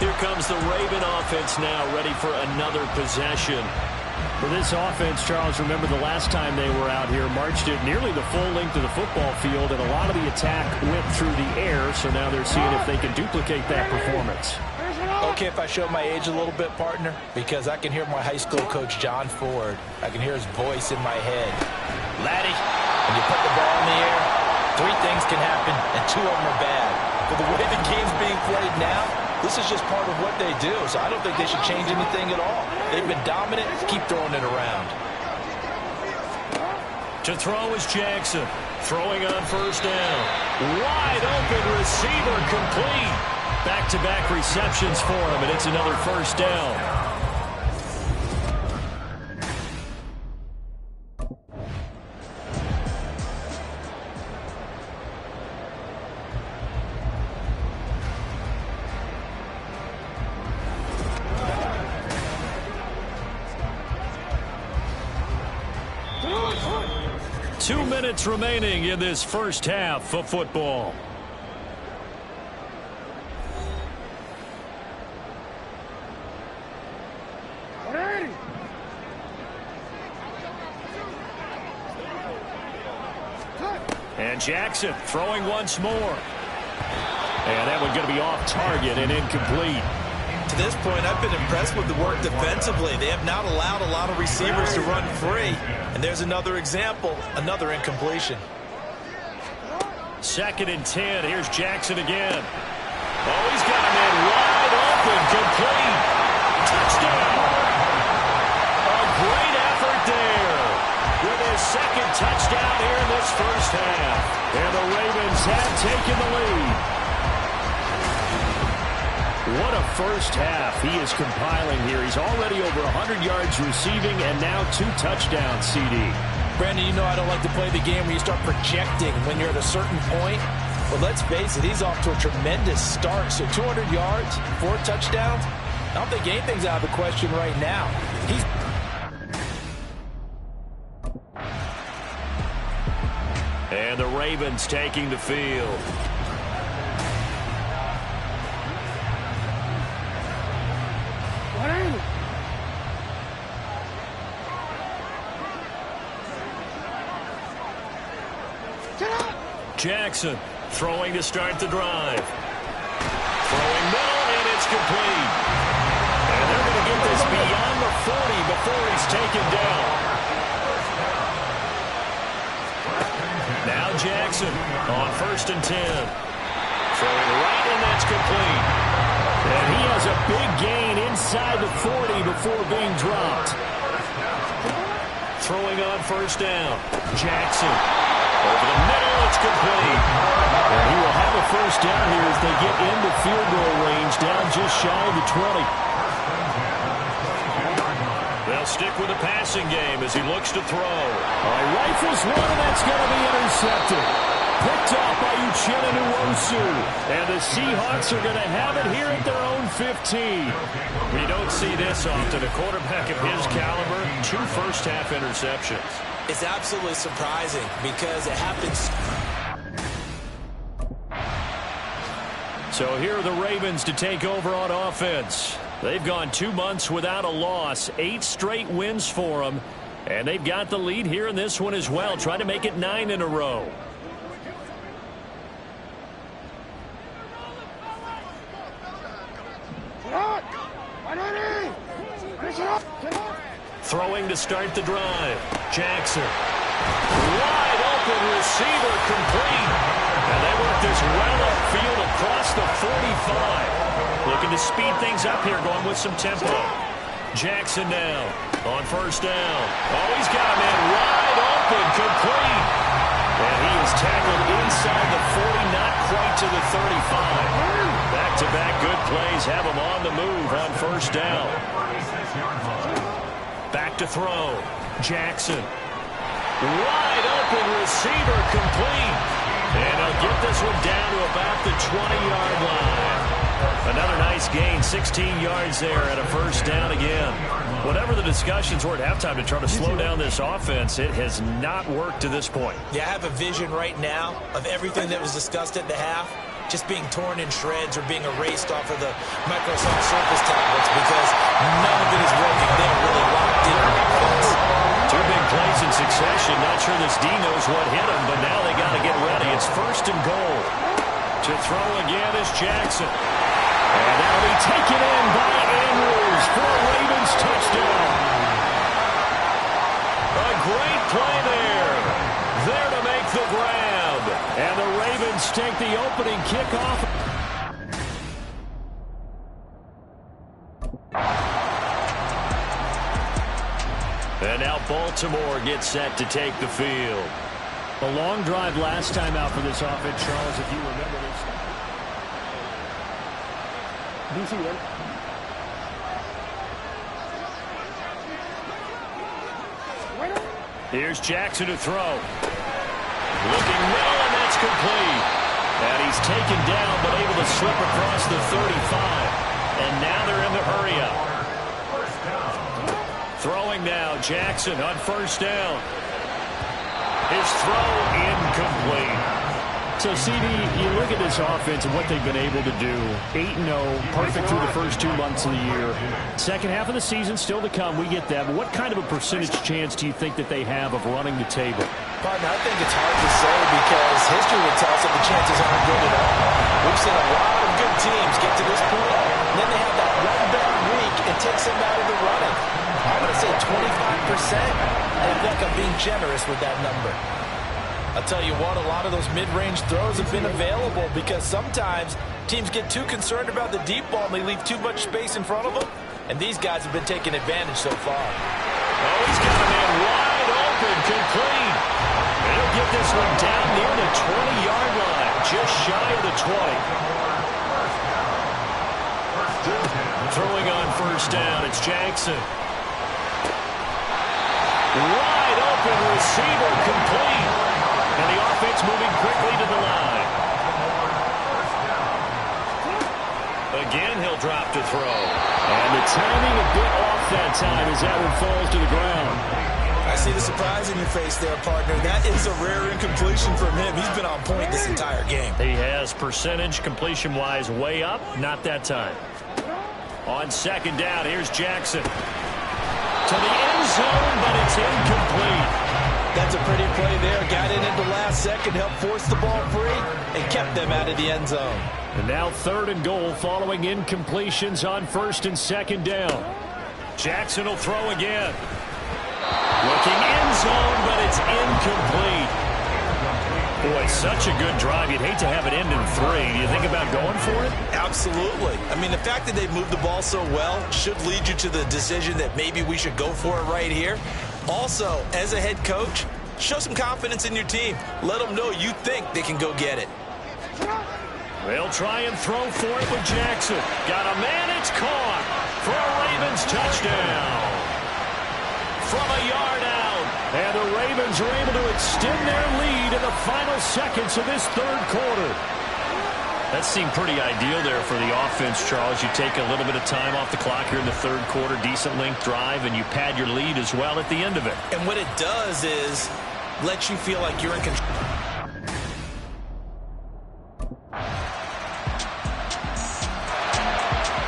Here comes the Raven offense now, ready for another possession. For this offense, Charles, remember the last time they were out here, marched it nearly the full length of the football field, and a lot of the attack went through the air, so now they're seeing if they can duplicate that performance. Okay, if I show my age a little bit, partner, because I can hear my high school coach, John Ford. I can hear his voice in my head. Laddie, when you put the ball in the air, three things can happen, and two of them are bad. But the way the game's being played now, this is just part of what they do, so I don't think they should change anything at all. They've been dominant. Keep throwing it around. To throw is Jackson. Throwing on first down. Wide open receiver, complete. Back-to-back receptions for him, and it's another first down. 2 minutes remaining in this first half of football. And Jackson throwing once more. And that one's going to be off target and incomplete. To this point, I've been impressed with the work defensively. They have not allowed a lot of receivers to run free. And there's another example, another incompletion. 2nd and 10. Here's Jackson again. Oh, he's got him in wide open, complete. Touchdown. A great effort there. With his second touchdown here in this first half. And the Ravens have taken the lead. What a first half he is compiling here. He's already over 100 yards receiving and now 2 touchdowns, CD. Brandon, you know I don't like to play the game where you start projecting when you're at a certain point. But let's face it, he's off to a tremendous start. So 200 yards, 4 touchdowns. I don't think anything's out of the question right now. And the Ravens taking the field. Jackson throwing to start the drive. Throw complete. And they're going to get this beyond the 40 before he's taken down. Now Jackson on 1st and 10. Throwing right, and that's complete. And he has a big gain inside the 40 before being dropped. Throwing on 1st down. Jackson. Over the middle, it's complete. And he will have a 1st down here as they get into field goal range, down just shy of the 20. They'll stick with the passing game as he looks to throw. Rifles one, and that's going to be intercepted. Picked off by Uchenna Nwosu. And the Seahawks are going to have it here at their own 15. We don't see this often. A quarterback of his caliber, 2 first-half interceptions. It's absolutely surprising because it happens. So here are the Ravens to take over on offense. They've gone 2 months without a loss, 8 straight wins for them. And they've got the lead here in this one as well, trying to make it 9 in a row. Throwing to start the drive. Jackson. Wide open receiver complete. And they work this well upfield across the 45. Looking to speed things up here, going with some tempo. Jackson now on 1st down. Oh, he's got a man wide open, complete. And he is tackled inside the 40, not quite to the 35. Back-to-back good plays have him on the move on 1st down. Back to throw. Jackson. Wide open receiver complete. And he'll get this one down to about the 20-yard line. Another nice gain, 16 yards there and a 1st down again. Whatever the discussions were at halftime to try to slow down this offense, it has not worked to this point. Yeah, I have a vision right now of everything that was discussed at the half just being torn in shreds or being erased off of the Microsoft Surface tablets because none of it is working. They're really locked in on offense. 2 big plays in succession. Not sure this D knows what hit him, but now they got to get ready. It's 1st and goal. To throw again is Jackson. And that'll be taken in by Andrews for a Ravens touchdown. A great play there. There to make the grab. And the Ravens take the opening kickoff. And now Baltimore gets set to take the field. A long drive last time out for this offense, Charles, if you remember this. DC, right? Here's Jackson to throw. Looking middle, and that's complete. And he's taken down, but able to slip across the 35. And now they're in the hurry-up. Throwing now, Jackson on 1st down. His throw incomplete. So, CD, you look at this offense and what they've been able to do. 8-0, perfect through the first 2 months of the year. Second half of the season still to come, we get that. But what kind of a percentage chance do you think that they have of running the table? Partner, I think it's hard to say because history would tell us that the chances aren't good at all. We've seen a lot of good teams get to this point, and then they have that one bad week and takes them out of the running. I'm going to say 25%. I feel like I'm being generous with that number. I'll tell you what, a lot of those mid-range throws have been available because sometimes teams get too concerned about the deep ball and they leave too much space in front of them. And these guys have been taking advantage so far. Oh, he's got a man wide open, complete. And he'll get this one down near the 20-yard line, just shy of the 20. Throwing on 1st down, it's Jackson. Wide open receiver, complete. And the offense moving quickly to the line. Again, he'll drop to throw. And the timing a bit off that time as that one falls to the ground. I see the surprise in your face there, partner. That is a rare incompletion from him. He's been on point this entire game. He has percentage completion-wise way up. Not that time. On 2nd down, here's Jackson. To the end zone, but it's incomplete. That's a pretty play there. Got in at the last second, helped force the ball free, and kept them out of the end zone. And now 3rd and goal following incompletions on 1st and 2nd down. Jackson will throw again. Looking end zone, but it's incomplete. Boy, such a good drive. You'd hate to have it end in 3. Do you think about going for it? Absolutely. I mean, the fact that they moved the ball so well should lead you to the decision that maybe we should go for it right here. Also, as a head coach, show some confidence in your team. Let them know you think they can go get it. They'll try and throw for it with Jackson. Got a man, it's caught for a Ravens touchdown. From a yard out. And the Ravens are able to extend their lead in the final seconds of this 3rd quarter. That seemed pretty ideal there for the offense, Charles. You take a little bit of time off the clock here in the 3rd quarter, decent length drive, and you pad your lead as well at the end of it. And what it does is let you feel like you're in control.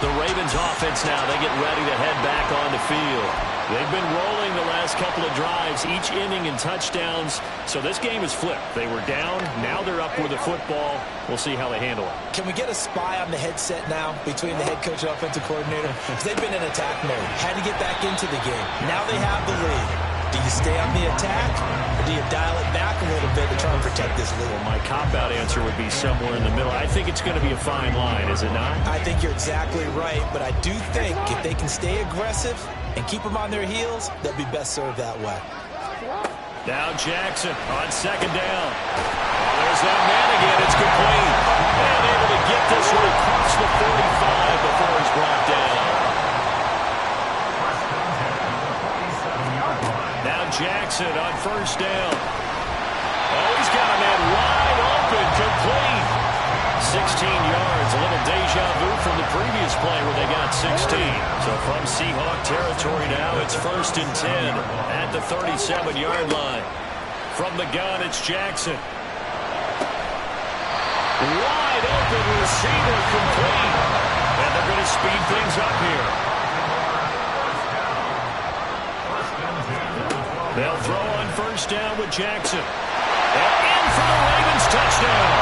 The Ravens offense now, they get ready to head back on the field. They've been rolling the last couple of drives, each inning in touchdowns. So this game is flipped. They were down. Now they're up with the football. We'll see how they handle it. Can we get a spy on the headset now between the head coach and offensive coordinator? Because they've been in attack mode. Had to get back into the game. Now they have the lead. Do you stay on the attack, or do you dial it back a little bit to try and protect this lead? Well, my cop-out answer would be somewhere in the middle. I think it's going to be a fine line, is it not? I think you're exactly right, but I do think if they can stay aggressive and keep them on their heels, they'll be best served that way. Now Jackson on 2nd down. There's that man again. It's complete. And able to get this one across the 45 before he's brought down. Now Jackson on 1st down. Oh, he's got a man wide open, complete. 16 yards, a little deja vu from the previous play where they got 16. So from Seahawk territory now, it's 1st and 10 at the 37-yard line. From the gun, it's Jackson. Wide open receiver, complete. And they're going to speed things up here. They'll throw on 1st down with Jackson. And in for the Ravens touchdown.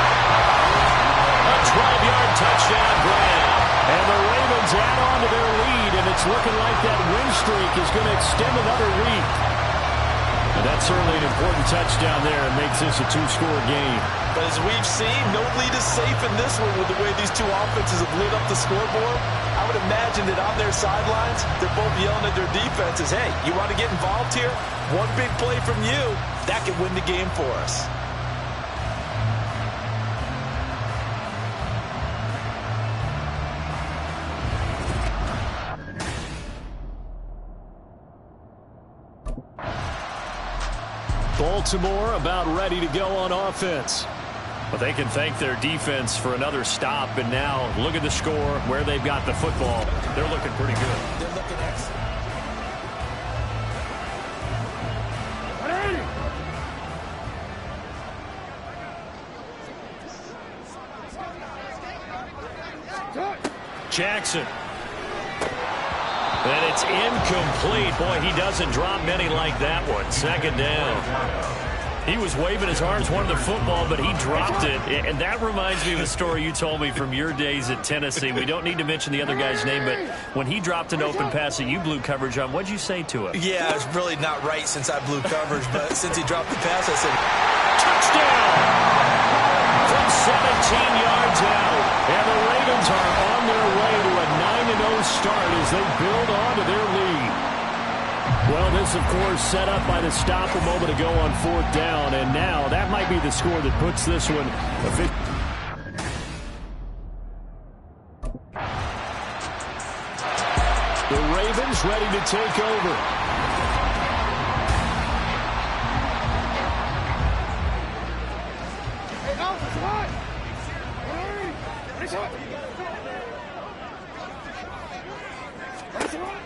A 12-yard touchdown grab. And the Ravens add on to their lead, and it's looking like that win streak is going to extend another week. And that's certainly an important touchdown there and makes this a 2-score game. But as we've seen, no lead is safe in this one with the way these two offenses have lit up the scoreboard. I would imagine that on their sidelines, they're both yelling at their defenses, hey, you want to get involved here? One big play from you, that could win the game for us. Baltimore about ready to go on offense. But they can thank their defense for another stop. And now look at the score, where they've got the football. They're looking pretty good. They're looking excellent. Jackson. And it's incomplete. Boy, he doesn't drop many like that one. 2nd down. He was waving his arms, wanted the football, but he dropped it. And that reminds me of a story you told me from your days at Tennessee. We don't need to mention the other guy's name, but when he dropped an open pass that you blew coverage on, what'd you say to him? Yeah, it's really not right since I blew coverage, but since he dropped the pass, I said, touchdown! From 17 yards out. And the Ravens are on their way to a 9-0 start as they build on to their lead. Well, this, of course, set up by the stop a moment ago on 4th down, and now that might be the score that puts this one the Ravens ready to take over.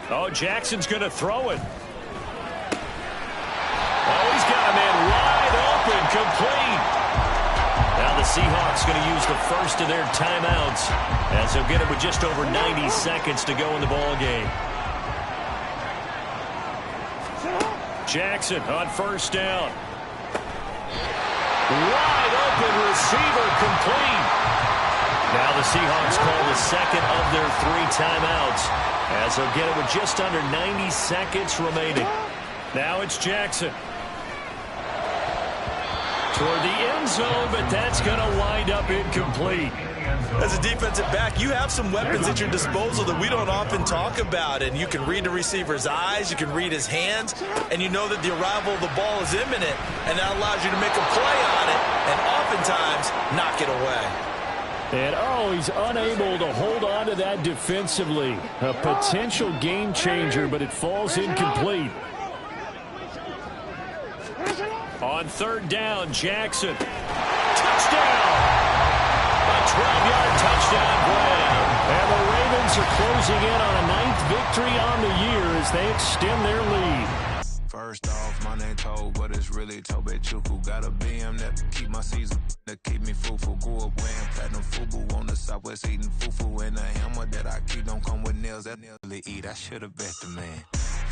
Oh, Jackson's going to throw it. Oh, he's got a man wide open, complete. Now the Seahawks going to use the first of their timeouts as they'll get it with just over 90 seconds to go in the ball game. Jackson on 1st down. Wide open receiver complete. Now the Seahawks call the second of their 3 timeouts, as they'll get it with just under 90 seconds remaining. Now it's Jackson. Toward the end zone, but that's going to wind up incomplete. As a defensive back, you have some weapons at your disposal that we don't often talk about, and you can read the receiver's eyes, you can read his hands, and you know that the arrival of the ball is imminent, and that allows you to make a play on it and oftentimes knock it away. And, he's unable to hold on to that defensively. A potential game changer, but it falls incomplete. On third down, Jackson. Touchdown! A 12-yard touchdown grab. And the Ravens are closing in on a 9th victory on the year as they extend their lead. First off, my name Toad, but it's really Tobe Chuku. Got a BM that keep my season, that keep me fruitful. Grew up wearing platinum FUBU on the Southwest eating fufu. And the hammer that I keep don't come with nails that really eat. I should have bet the man.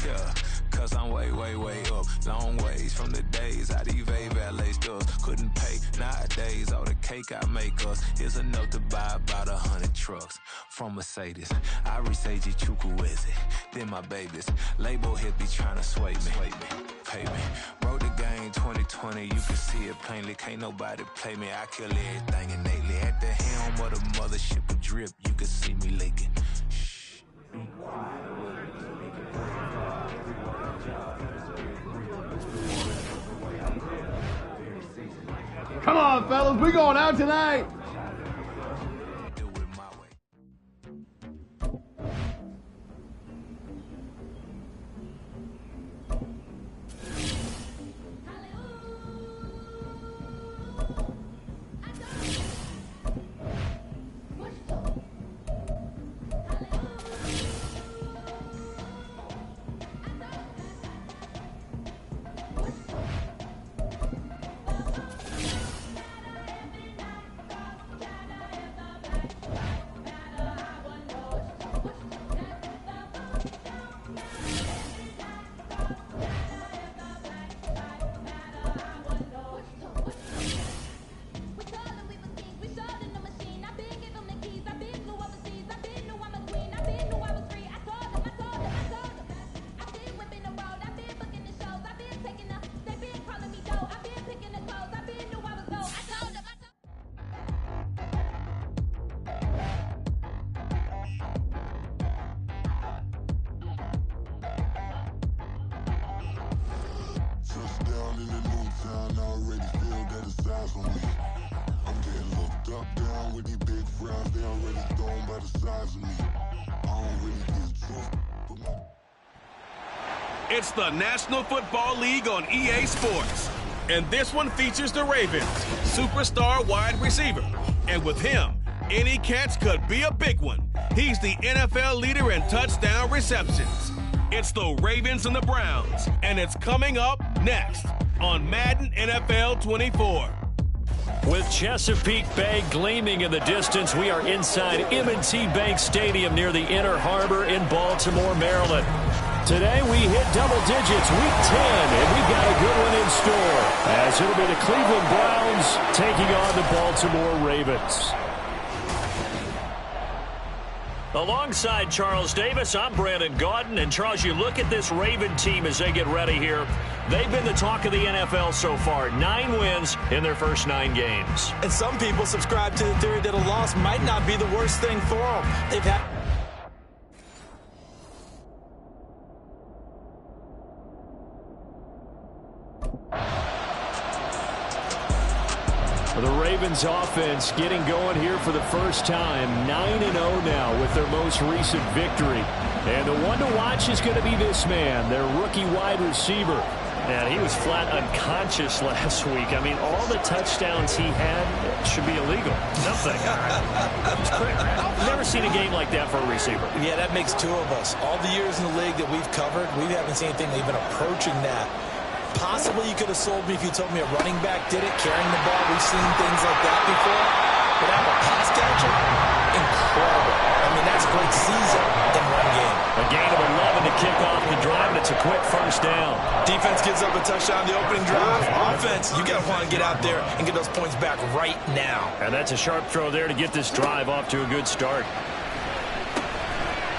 Yeah, cause I'm way, way, way up. Long ways from the days I evade valet stores. Couldn't pay nowadays. All the cake I make us is enough to buy about 100 trucks from Mercedes. I resage Chukwueze, then my babies. Label hit be trying to sway me. Pay me. Wrote the game 2020, you can see it plainly. Can't nobody play me. I kill everything innately. At the helm of the mothership of drip, you can see me leaking. Shh. Come on, fellas, we going out tonight. It's the National Football League on EA Sports. And this one features the Ravens' superstar wide receiver. And with him, any catch could be a big one. He's the NFL leader in touchdown receptions. It's the Ravens and the Browns, and it's coming up next on Madden NFL 24. With Chesapeake Bay gleaming in the distance, we are inside M&T Bank Stadium near the Inner Harbor in Baltimore, Maryland. Today we hit double digits, week 10, and we've got a good one in store, as it'll be the Cleveland Browns taking on the Baltimore Ravens. Alongside Charles Davis, I'm Brandon Gaudin. And Charles, you look at this Raven team as they get ready here. They've been the talk of the NFL so far. 9 wins in their first 9 games. And some people subscribe to the theory that a loss might not be the worst thing for them. They've had... The Ravens offense getting going here for the first time. 9-0 now with their most recent victory. And the one to watch is going to be this man, their rookie wide receiver. And he was flat unconscious last week. I mean, all the touchdowns he had should be illegal. Nothing. It's crazy. I've never seen a game like that for a receiver. Yeah, that makes 2 of us. All the years in the league that we've covered, we haven't seen anything even approaching that. Possibly you could have sold me if you told me a running back did it, carrying the ball. We've seen things like that before. But have a pass catcher, incredible. I mean, that's a great season in one game. A gain of 11 to kick off the drive, and it's a quick first down. Defense gives up a touchdown on the opening drive. Offense, you got to want to get out there and get those points back right now. And that's a sharp throw there to get this drive off to a good start.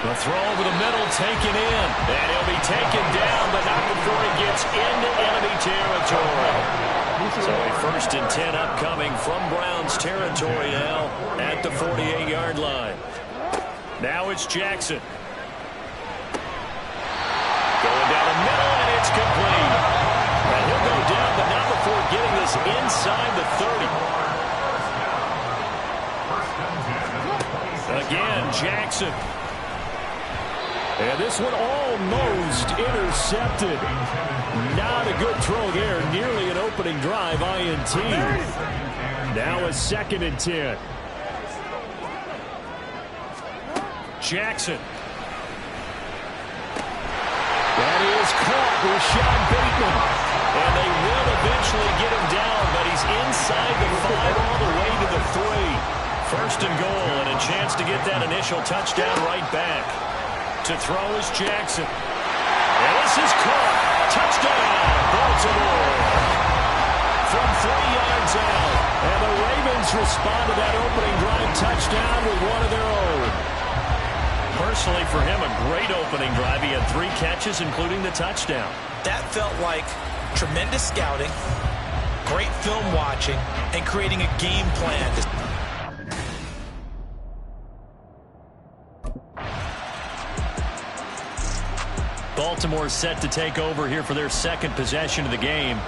The throw over the middle taken in. And he'll be taken down, but not before he gets into enemy territory. So a 1st and 10 upcoming from Browns territory now at the 48-yard line. Now it's Jackson. Going down the middle, and it's complete. And he'll go down, but not before getting this inside the 30. Again, Jackson. And this one almost intercepted. Not a good throw there. Nearly an opening drive, INT. Now a 2nd and 10. Jackson. That is caught with Sean Bateman. And they will eventually get him down, but he's inside the 5 all the way to the 3. 1st and goal, and a chance to get that initial touchdown right back. To throw is Jackson. And this is caught. Touchdown, Baltimore. From 3 yards out. And the Ravens respond to that opening drive touchdown with one of their own. Personally, for him, a great opening drive. He had 3 catches, including the touchdown. That felt like tremendous scouting, great film watching, and creating a game plan. Baltimore set to take over here for their 2nd possession of the game.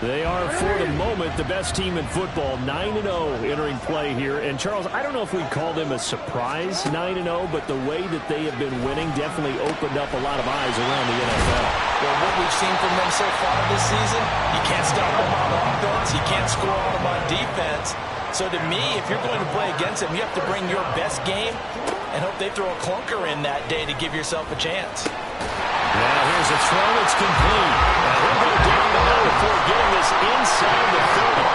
They are, for the moment, the best team in football, 9-0 entering play here. And, Charles, I don't know if we'd call them a surprise 9-0, but the way that they have been winning definitely opened up a lot of eyes around the NFL. Well, what we've seen from them so far this season, you can't stop them on offense, you can't score on them on defense. So to me, if you're going to play against them, you have to bring your best game and hope they throw a clunker in that day to give yourself a chance. Now here's a throw. It's complete. And he'll go down the middle before getting this inside the 30.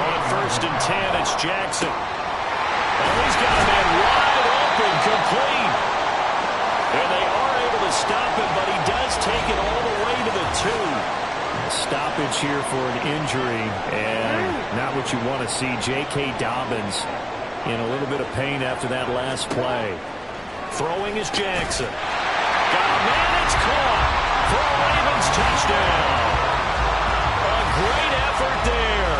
On 1st and 10, it's Jackson. And he's got a man wide open, complete. And they are able to stop him, but he does take it all the way to the 2. Stoppage here for an injury, and not what you want to see. J.K. Dobbins in a little bit of pain after that last play. Throwing is Jackson. Got a man, it's caught for a Ravens touchdown. A great effort there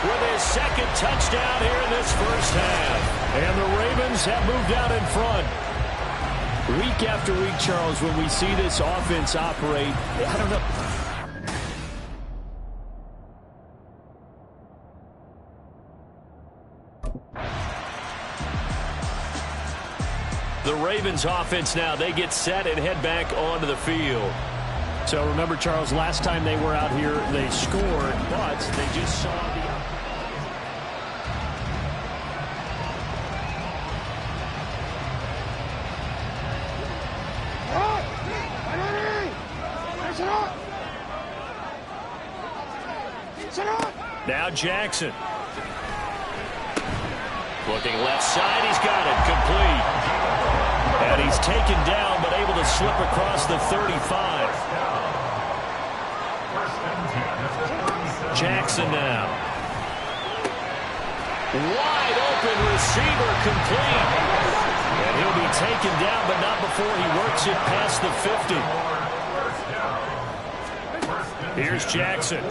with his 2nd touchdown here in this 1st half. And the Ravens have moved out in front. Week after week, Charles, when we see this offense operate, I don't know. The Ravens offense now, they get set and head back onto the field. So remember, Charles, last time they were out here, they scored, but they just saw the... Now Jackson. Looking left side, he's got it, complete. And he's taken down, but able to slip across the 35. Jackson now. Wide open receiver, complete. And he'll be taken down, but not before he works it past the 50. Here's Jackson.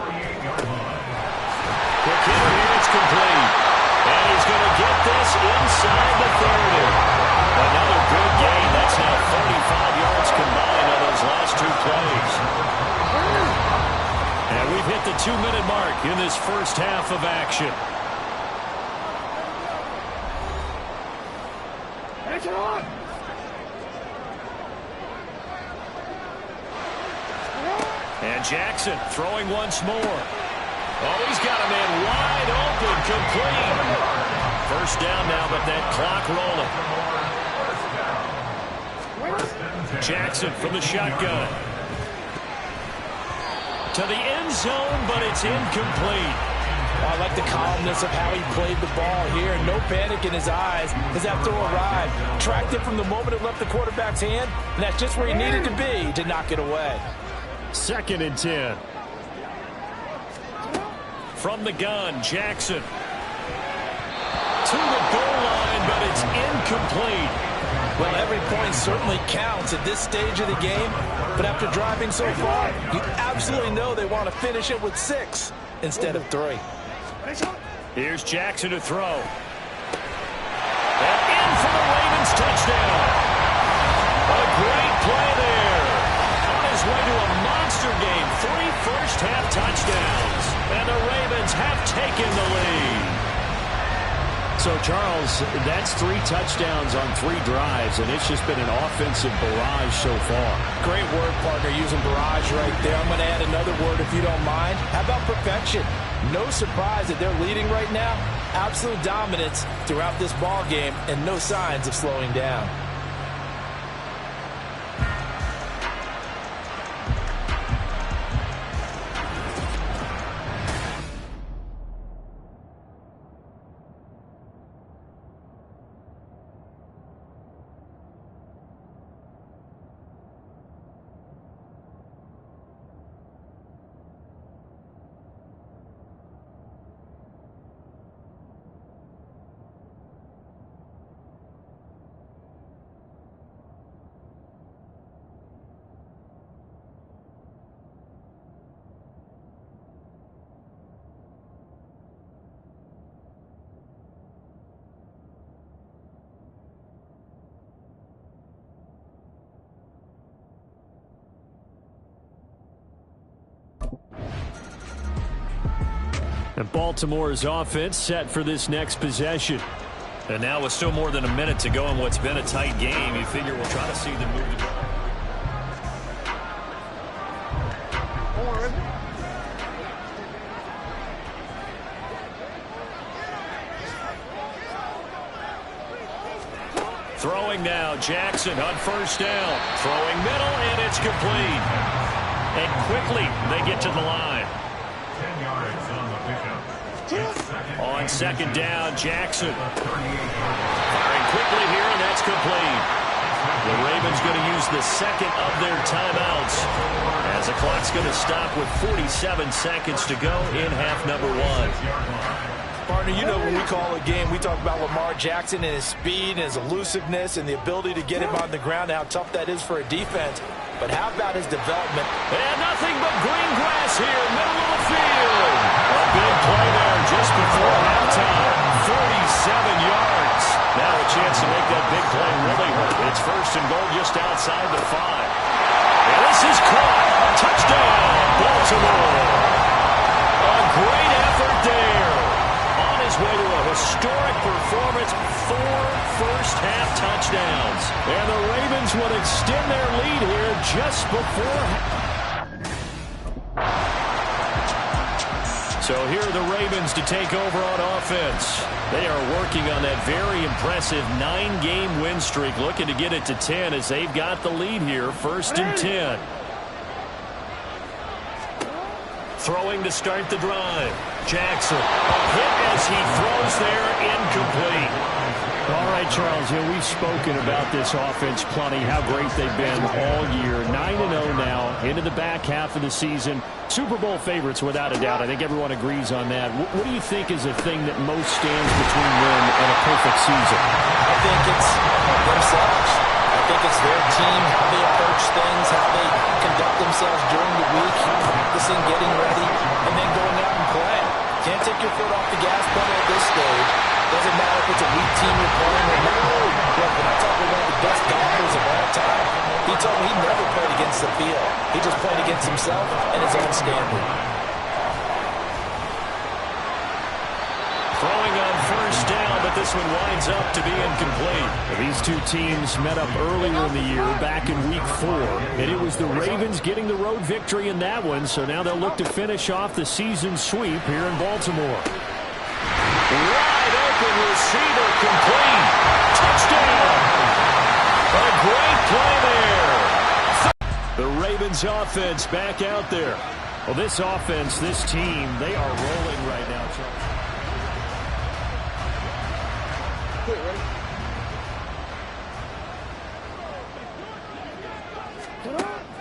Quick hit here, it's complete. And he's going to get this inside the 30. Another good gain. That's now 35 yards combined on those last 2 plays. And we've hit the 2-minute mark in this 1st half of action. And Jackson throwing once more. Oh, he's got a man wide open, complete. 1st down now, but that clock rolling. Jackson from the shotgun. To the end zone, but it's incomplete. I like the calmness of how he played the ball here. No panic in his eyes as that throw arrived. Tracked it from the moment it left the quarterback's hand, and that's just where he needed to be to knock it away. 2nd and 10. From the gun, Jackson. To the goal line, but it's incomplete. Well, every point certainly counts at this stage of the game, but after driving so far, you absolutely know they want to finish it with 6 instead of 3. Here's Jackson to throw. And in for the Ravens touchdown. A great play there. On his way to a monster game. 3 first-half touchdowns. And the Ravens have taken the lead. So, Charles, that's 3 touchdowns on 3 drives, and it's just been an offensive barrage so far. Great word, partner, using barrage right there. I'm going to add another word if you don't mind. How about perfection? No surprise that they're leading right now. Absolute dominance throughout this ball game and no signs of slowing down. And Baltimore's offense set for this next possession. And now with still more than a minute to go in what's been a tight game, you figure we'll try to see them move the ball. Throwing now, Jackson on 1st down. Throwing middle, and it's complete. And quickly, they get to the line. 10 yards on the pickup. On 2nd down, Jackson. Firing quickly here, and that's complete. The Ravens going to use the 2nd of their timeouts as the clock's going to stop with 47 seconds to go in half number 1. Partner, you know when we call a game, we talk about Lamar Jackson and his speed and his elusiveness and the ability to get him on the ground and how tough that is for a defense. But how about his development? And nothing but green grass here, middle of the field. A big play there just before halftime. 47 yards. Now a chance to make that big play really hurt. It's 1st and goal just outside the 5. And this is caught. Touchdown, Baltimore. A great effort there. On his way to a historic performance, 4 first-half touchdowns. And the Ravens would extend their lead here just before. So here are the Ravens to take over on offense. They are working on that very impressive 9-game win streak, looking to get it to 10 as they've got the lead here, 1st and 10. Throwing to start the drive. Jackson, a hit as he throws there, incomplete. All right, Charles, we've spoken about this offense plenty, how great they've been all year. 9-0 now, into the back half of the season. Super Bowl favorites, without a doubt. I think everyone agrees on that. What do you think is the thing that most stands between them and a perfect season? I think it's themselves. I think it's their team, how they approach things, how they conduct themselves during the week, practicing, getting ready, and then going out and playing. Can't take your foot off the gas pedal at this stage. Doesn't matter if it's a weak team you're playing or not. Look, when I talk with one of the best golfers of all time, he told me he never played against the field. He just played against himself and his own standard. Throwing on 1st down, but this one winds up to be incomplete. These two teams met up earlier in the year, back in Week 4, and it was the Ravens getting the road victory in that one, so now they'll look to finish off the season sweep here in Baltimore. Wide open receiver, complete. Touchdown. A great play there. The Ravens offense back out there. Well, this offense, this team, they are rolling right now, Charles.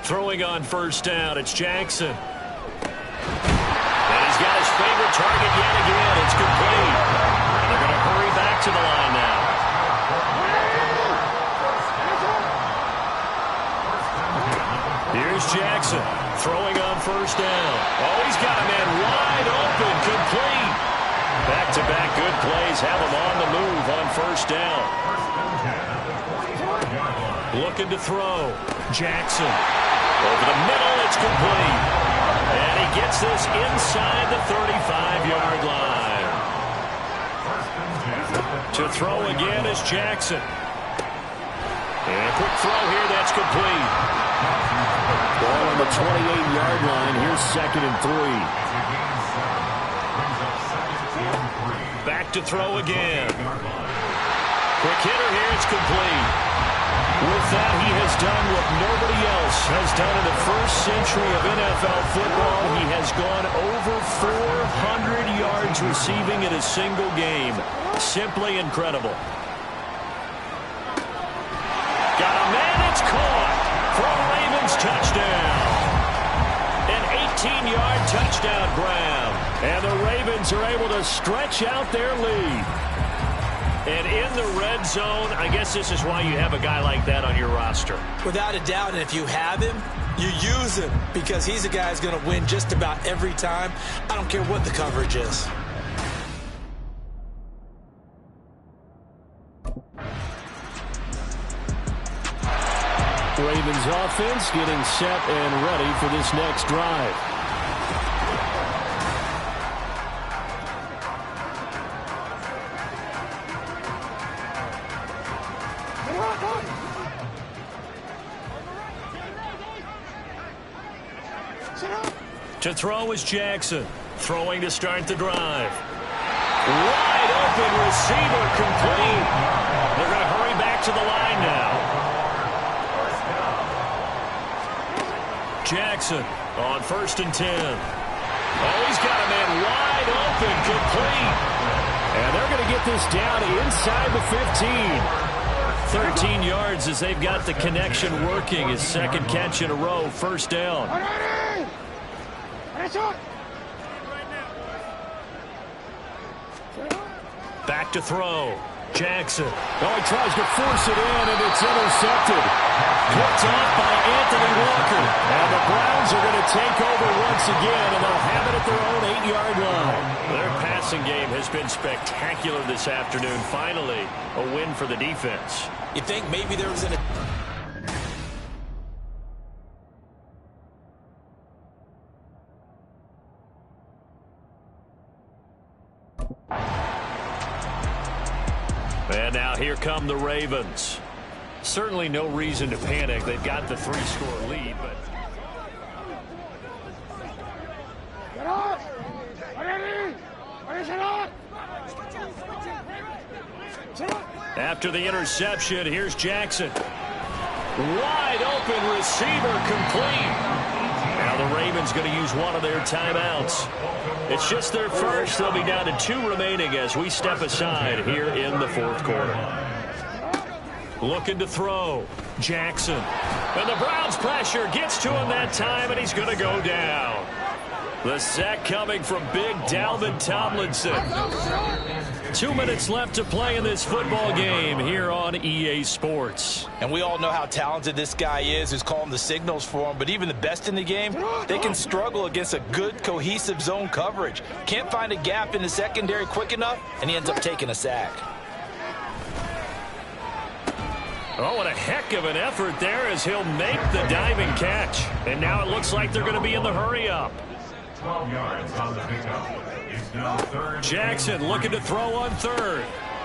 Throwing on first down, it's Jackson. And he's got his favorite target yet again. It's complete. And they're going to hurry back to the line now. Here's Jackson throwing on first down. Oh, he's got a man wide open, complete. Back-to-back good plays have him on the move on first down. Looking to throw. Jackson. Over the middle, it's complete. And he gets this inside the 35-yard line. To throw again is Jackson. And a quick throw here, that's complete. Ball on the 28-yard line. Here's 2nd and 3. Back to throw again. Quick hitter here, it's complete. With that, he has done what nobody else has done in the first century of NFL football. He has gone over 400 yards receiving in a single game. Simply incredible. Got a man, it's caught for a Ravens touchdown. An 18-yard touchdown grab. And the Ravens are able to stretch out their lead. And in the red zone, I guess this is why you have a guy like that on your roster. Without a doubt, and if you have him, you use him because he's a guy who's going to win just about every time. I don't care what the coverage is. Ravens offense getting set and ready for this next drive. To throw is Jackson. Throwing to start the drive. Wide open receiver, complete. They're going to hurry back to the line now. Jackson on 1st and 10. Oh, he's got a man wide open, complete. And they're going to get this down inside the 15. 13 yards as they've got the connection working. His 2nd catch in a row, 1st down. Back to throw. Jackson. Oh, he tries to force it in, and it's intercepted. Picked off by Anthony Walker. And the Browns are going to take over once again, and they'll have it at their own 8-yard line. Their passing game has been spectacular this afternoon. Finally, a win for the defense. You think maybe there was an... And now here come the Ravens. Certainly no reason to panic. They've got the 3-score lead, but... After the interception, here's Jackson. Wide open receiver, complete. Now the Ravens going to use one of their timeouts. It's just their first. They'll be down to 2 remaining as we step aside here in the 4th quarter. Looking to throw. Jackson. And the Browns pressure gets to him that time, and he's going to go down. The sack coming from big Dalvin Tomlinson. 2 minutes left to play in this football game here on EA Sports. And we all know how talented this guy is who's calling the signals for him, but even the best in the game, they can struggle against a good, cohesive zone coverage. Can't find a gap in the secondary quick enough, and he ends up taking a sack. Oh, what a heck of an effort there as he'll make the diving catch. And now it looks like they're going to be in the hurry-up. 12 yards on the pickup. It's now 3rd. Jackson looking to throw on 3rd.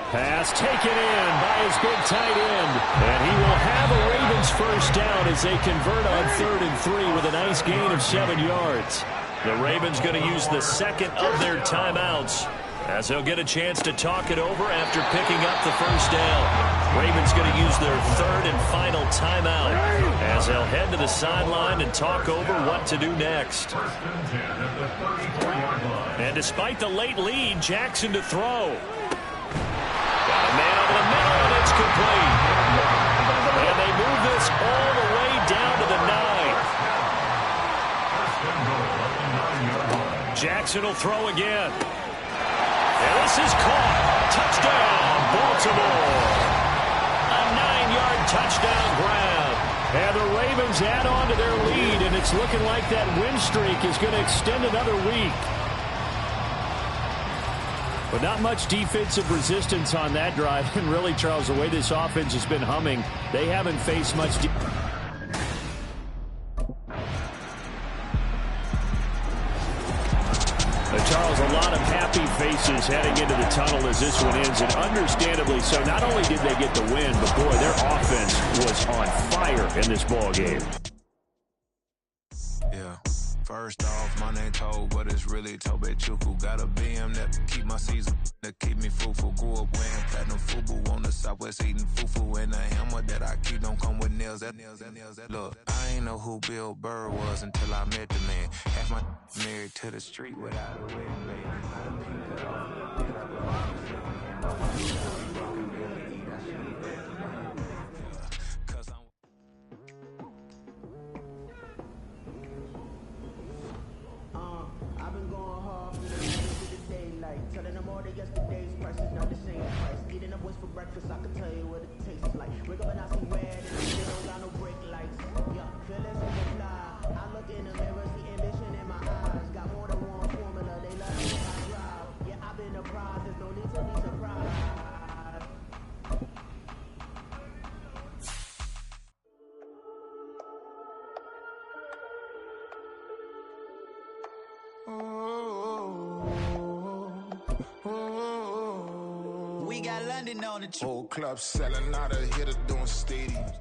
Pass taken in by his big tight end. And he will have a Ravens first down as they convert on 3rd and 3 with a nice gain of 7 yards. The Ravens going to use the 2nd of their timeouts As they'll get a chance to talk it over after picking up the first down. Ravens going to use their third and final timeout as they'll head to the sideline and talk over what to do next. And despite the late lead, Jackson to throw. Got a man over the middle, and it's complete. And they move this all the way down to the 9. Jackson will throw again. And this is caught. Touchdown, Baltimore. A 9-yard touchdown grab. And the Ravens add on to their lead, and it's looking like that win streak is going to extend another week. But not much defensive resistance on that drive. And really, Charles, the way this offense has been humming, they haven't faced much Charles, a lot of happy faces heading into the tunnel as this one ends, and understandably so. Not only did they get the win, but boy, their offense was on fire in this ball game. Yeah. First off, my name Toad, but it's really Tobe Chuku. Got a BM that keep my season, that keep me fruitful. Grew up wearing platinum FUBU on the Southwest eating fufu. And the hammer that I keep don't come with nails. Look, I ain't know who Bill Burr was until I met the man. Half my married to the street without a wedding band. Telling them all that yesterday's price is not the same price. Eating up what's for breakfast, I can tell you what it tastes like. Wake up and I see red and they don't got no brake lights. Yeah, feelings in the fly. I look in the mirror, see ambition in my eyes. Got more than one formula, they love me when I drive. Yeah, I've been a prize, there's no need to be surprised. We got London on the whole club selling out of here to doing stadiums.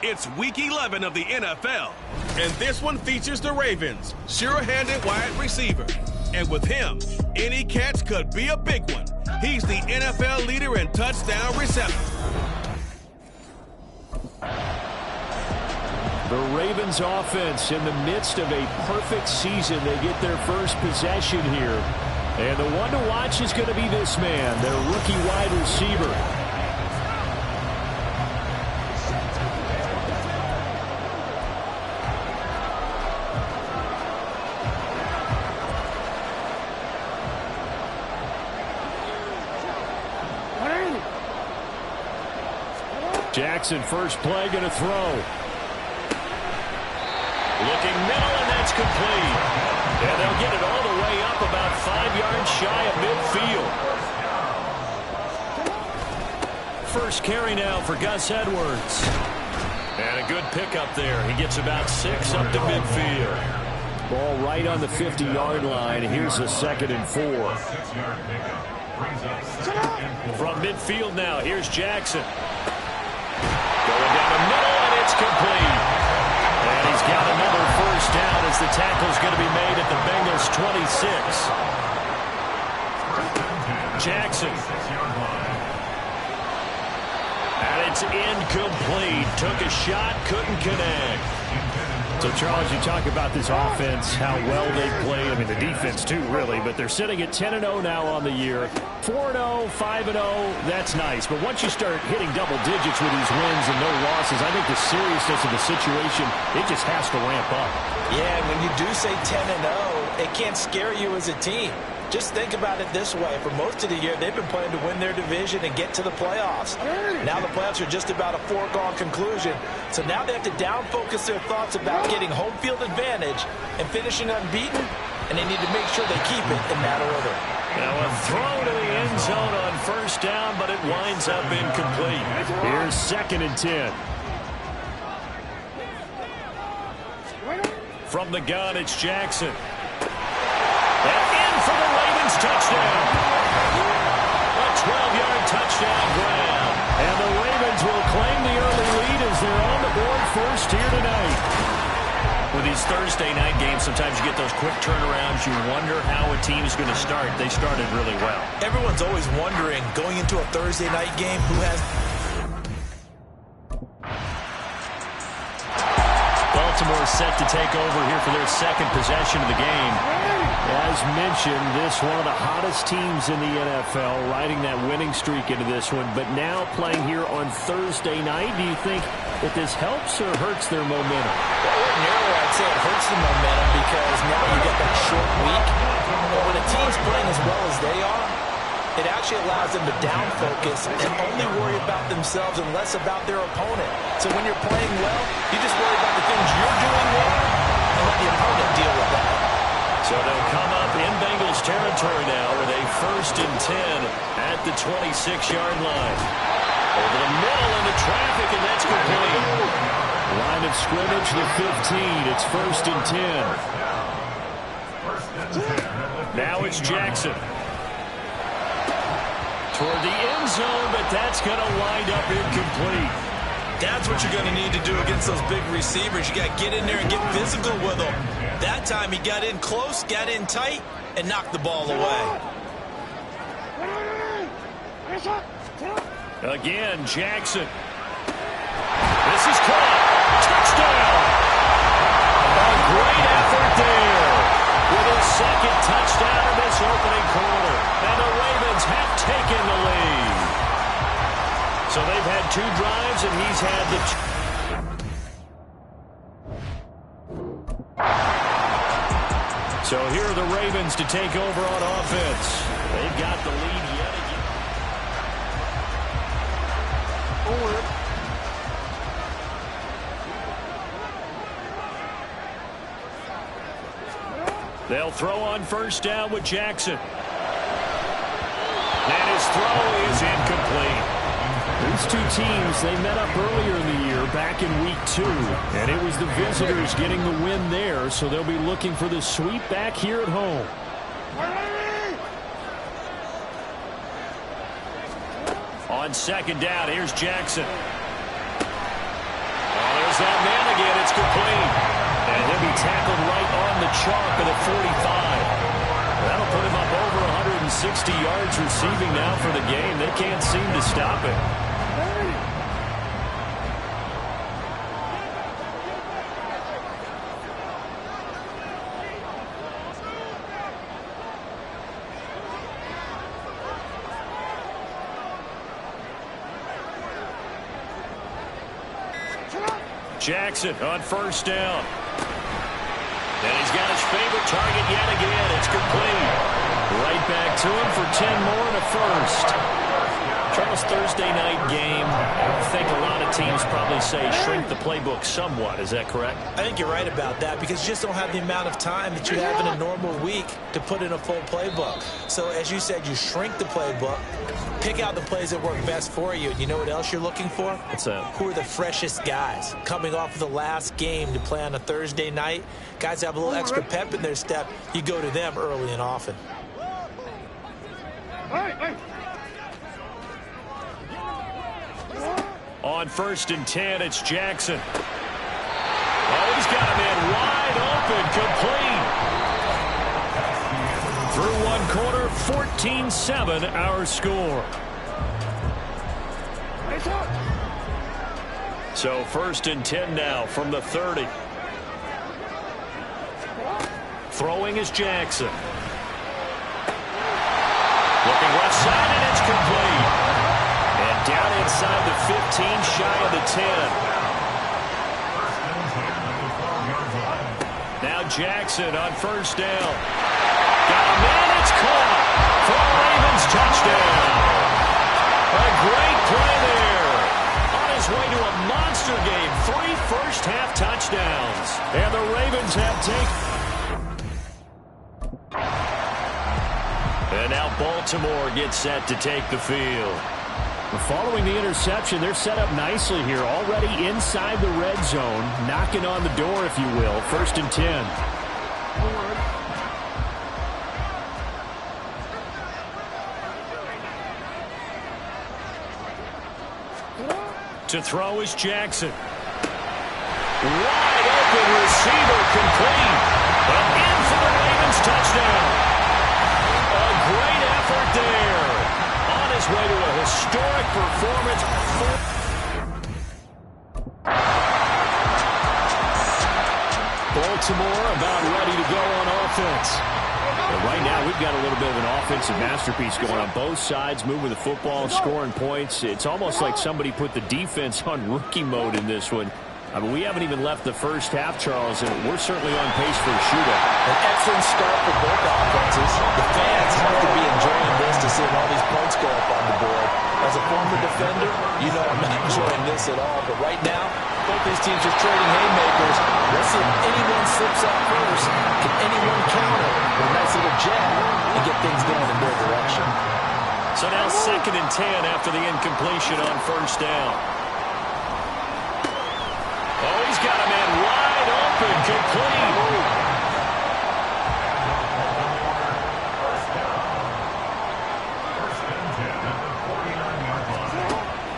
It's week 11 of the NFL, and this one features the Ravens' sure-handed wide receiver. And with him, any catch could be a big one. He's the NFL leader in touchdown reception. The Ravens offense in the midst of a perfect season. They get their first possession here. And the one to watch is going to be this man, their rookie wide receiver. Jackson, first play, going to throw. Looking middle, and that's complete. And they'll get it all the way up about 5 yards shy of midfield. First carry now for Gus Edwards. And a good pickup there. He gets about 6 up to midfield. Ball right on the 50-yard line. Here's a 2nd and 4. From midfield now, here's Jackson. Going down the middle, and it's complete. And he's got another first down as the tackle's going to be made at the Bengals' 26. Jackson. And it's incomplete. Took a shot, couldn't connect. So, Charles, you talk about this offense, how well they play. I mean, the defense, too, really. But they're sitting at 10-0 now on the year. 4-0, 5-0, that's nice. But once you start hitting double digits with these wins and no losses, I think the seriousness of the situation, it just has to ramp up. Yeah, and when you do say 10-0, it can't scare you as a team. Just think about it this way. For most of the year, they've been playing to win their division and get to the playoffs. Now the playoffs are just about a foregone conclusion. So now they have to down-focus their thoughts about getting home field advantage and finishing unbeaten, and they need to make sure they keep it in that order. Now a throw to the end zone on first down, but it winds up incomplete. Here's 2nd and 10. From the gun, it's Jackson. And in for the Ravens touchdown. A 12-yard touchdown grab. And the Ravens will claim the early lead as they're on the board first here tonight. With these Thursday night games, sometimes you get those quick turnarounds. You wonder how a team is going to start. They started really well. Everyone's always wondering, going into a Thursday night game, who has... Baltimore set to take over here for their second possession of the game. As mentioned, this one of the hottest teams in the NFL, riding that winning streak into this one, but now playing here on Thursday night. Do you think that this helps or hurts their momentum? Well, ordinarily, I'd say it hurts the momentum because now you get that short week. But when a team's playing as well as they are, it actually allows them to down focus and only worry about themselves and less about their opponent. So when you're playing well, you just worry about the things you're doing well and let the opponent deal with that. So they'll come up in Bengals territory now with a 1st and 10 at the 26-yard line. Over the middle into traffic, and that's complete. Line of scrimmage, the 15. It's 1st and 10. Now it's Jackson. Toward the end zone, but that's going to wind up incomplete. That's what you're going to need to do against those big receivers. You got to get in there and get physical with them. That time he got in close, got in tight, and knocked the ball away. Again, Jackson. This is caught. Touchdown! A great effort there. With his second touchdown in this opening quarter. And the Ravens have taken the lead. So they've had 2 drives, and he's had the... So here are the Ravens to take over on offense. They've got the lead yet again. They'll throw on 1st down with Jackson. And his throw is incomplete. These two teams, they met up earlier in the year, back in week 2. And it was the visitors getting the win there, so they'll be looking for the sweep back here at home. On 2nd down, here's Jackson. Oh, there's that man again. It's complete. And he'll be tackled right on the chalk of the 45. That'll put him up over 160 yards receiving now for the game. They can't seem to stop it. Jackson on 1st down. And he's got his favorite target yet again. It's complete. Right back to him for 10 more and a 1st. Charles, Thursday night game, I think a lot of teams probably say shrink the playbook somewhat. Is that correct? I think you're right about that because you just don't have the amount of time that you have in a normal week to put in a full playbook. So as you said, you shrink the playbook, pick out the plays that work best for you. You know what else you're looking for? What's that? Who are the freshest guys coming off of the last game to play on a Thursday night? Guys that have a little extra pep in their step. You go to them early and often. On 1st and 10, it's Jackson. Oh, he's got a man wide open, complete. Through 1 quarter, 14-7, our score. So 1st and 10 now from the 30. Throwing is Jackson. Looking left side, and it's complete. And down inside the 15, shy of the 10. Now Jackson on 1st down. Got a man, it's caught for a Ravens touchdown. A great play there. On his way to a monster game, 3 first-half touchdowns. And the Ravens have taken... And now Baltimore gets set to take the field. Following the interception, they're set up nicely here, already inside the red zone, knocking on the door, if you will. 1st and 10. To throw is Jackson. Wide open. open receiver complete. And in for the Ravens touchdown. A great effort there. On his way to a historic performance. Baltimore about ready to go on offense. But right now, we've got a little bit of an offensive masterpiece going on both sides, moving the football, scoring points. It's almost like somebody put the defense on rookie mode in this one. I mean, we haven't even left the first half, Charles, and we're certainly on pace for a shootout. An excellent start for both offenses. The fans have to be enjoying this to see all these points go up on the board. As a former defender, you know I'm not enjoying this at all. But right now, both these teams are trading haymakers. Let's see if anyone slips up first. Can anyone counter with a nice little jab and get things going in their direction? So now 2nd and 10 after the incompletion on first down. Oh, he's got a man wide open, complete.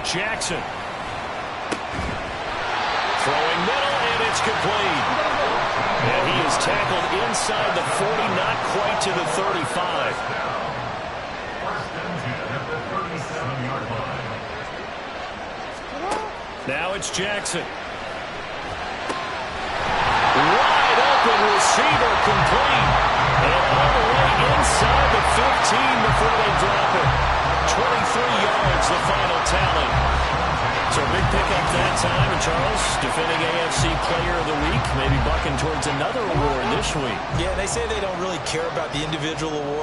Jackson. Throwing middle, and it's complete. And he is tackled inside the 40, not quite to the 35. Now it's Jackson. Wide open receiver complete. And all the way inside the 15 before they drop it. 23 yards, the final tally. So a big pickup that time. And Charles, defending AFC Player of the Week, maybe bucking towards another award this week. Yeah, they say they don't really care about the individual award.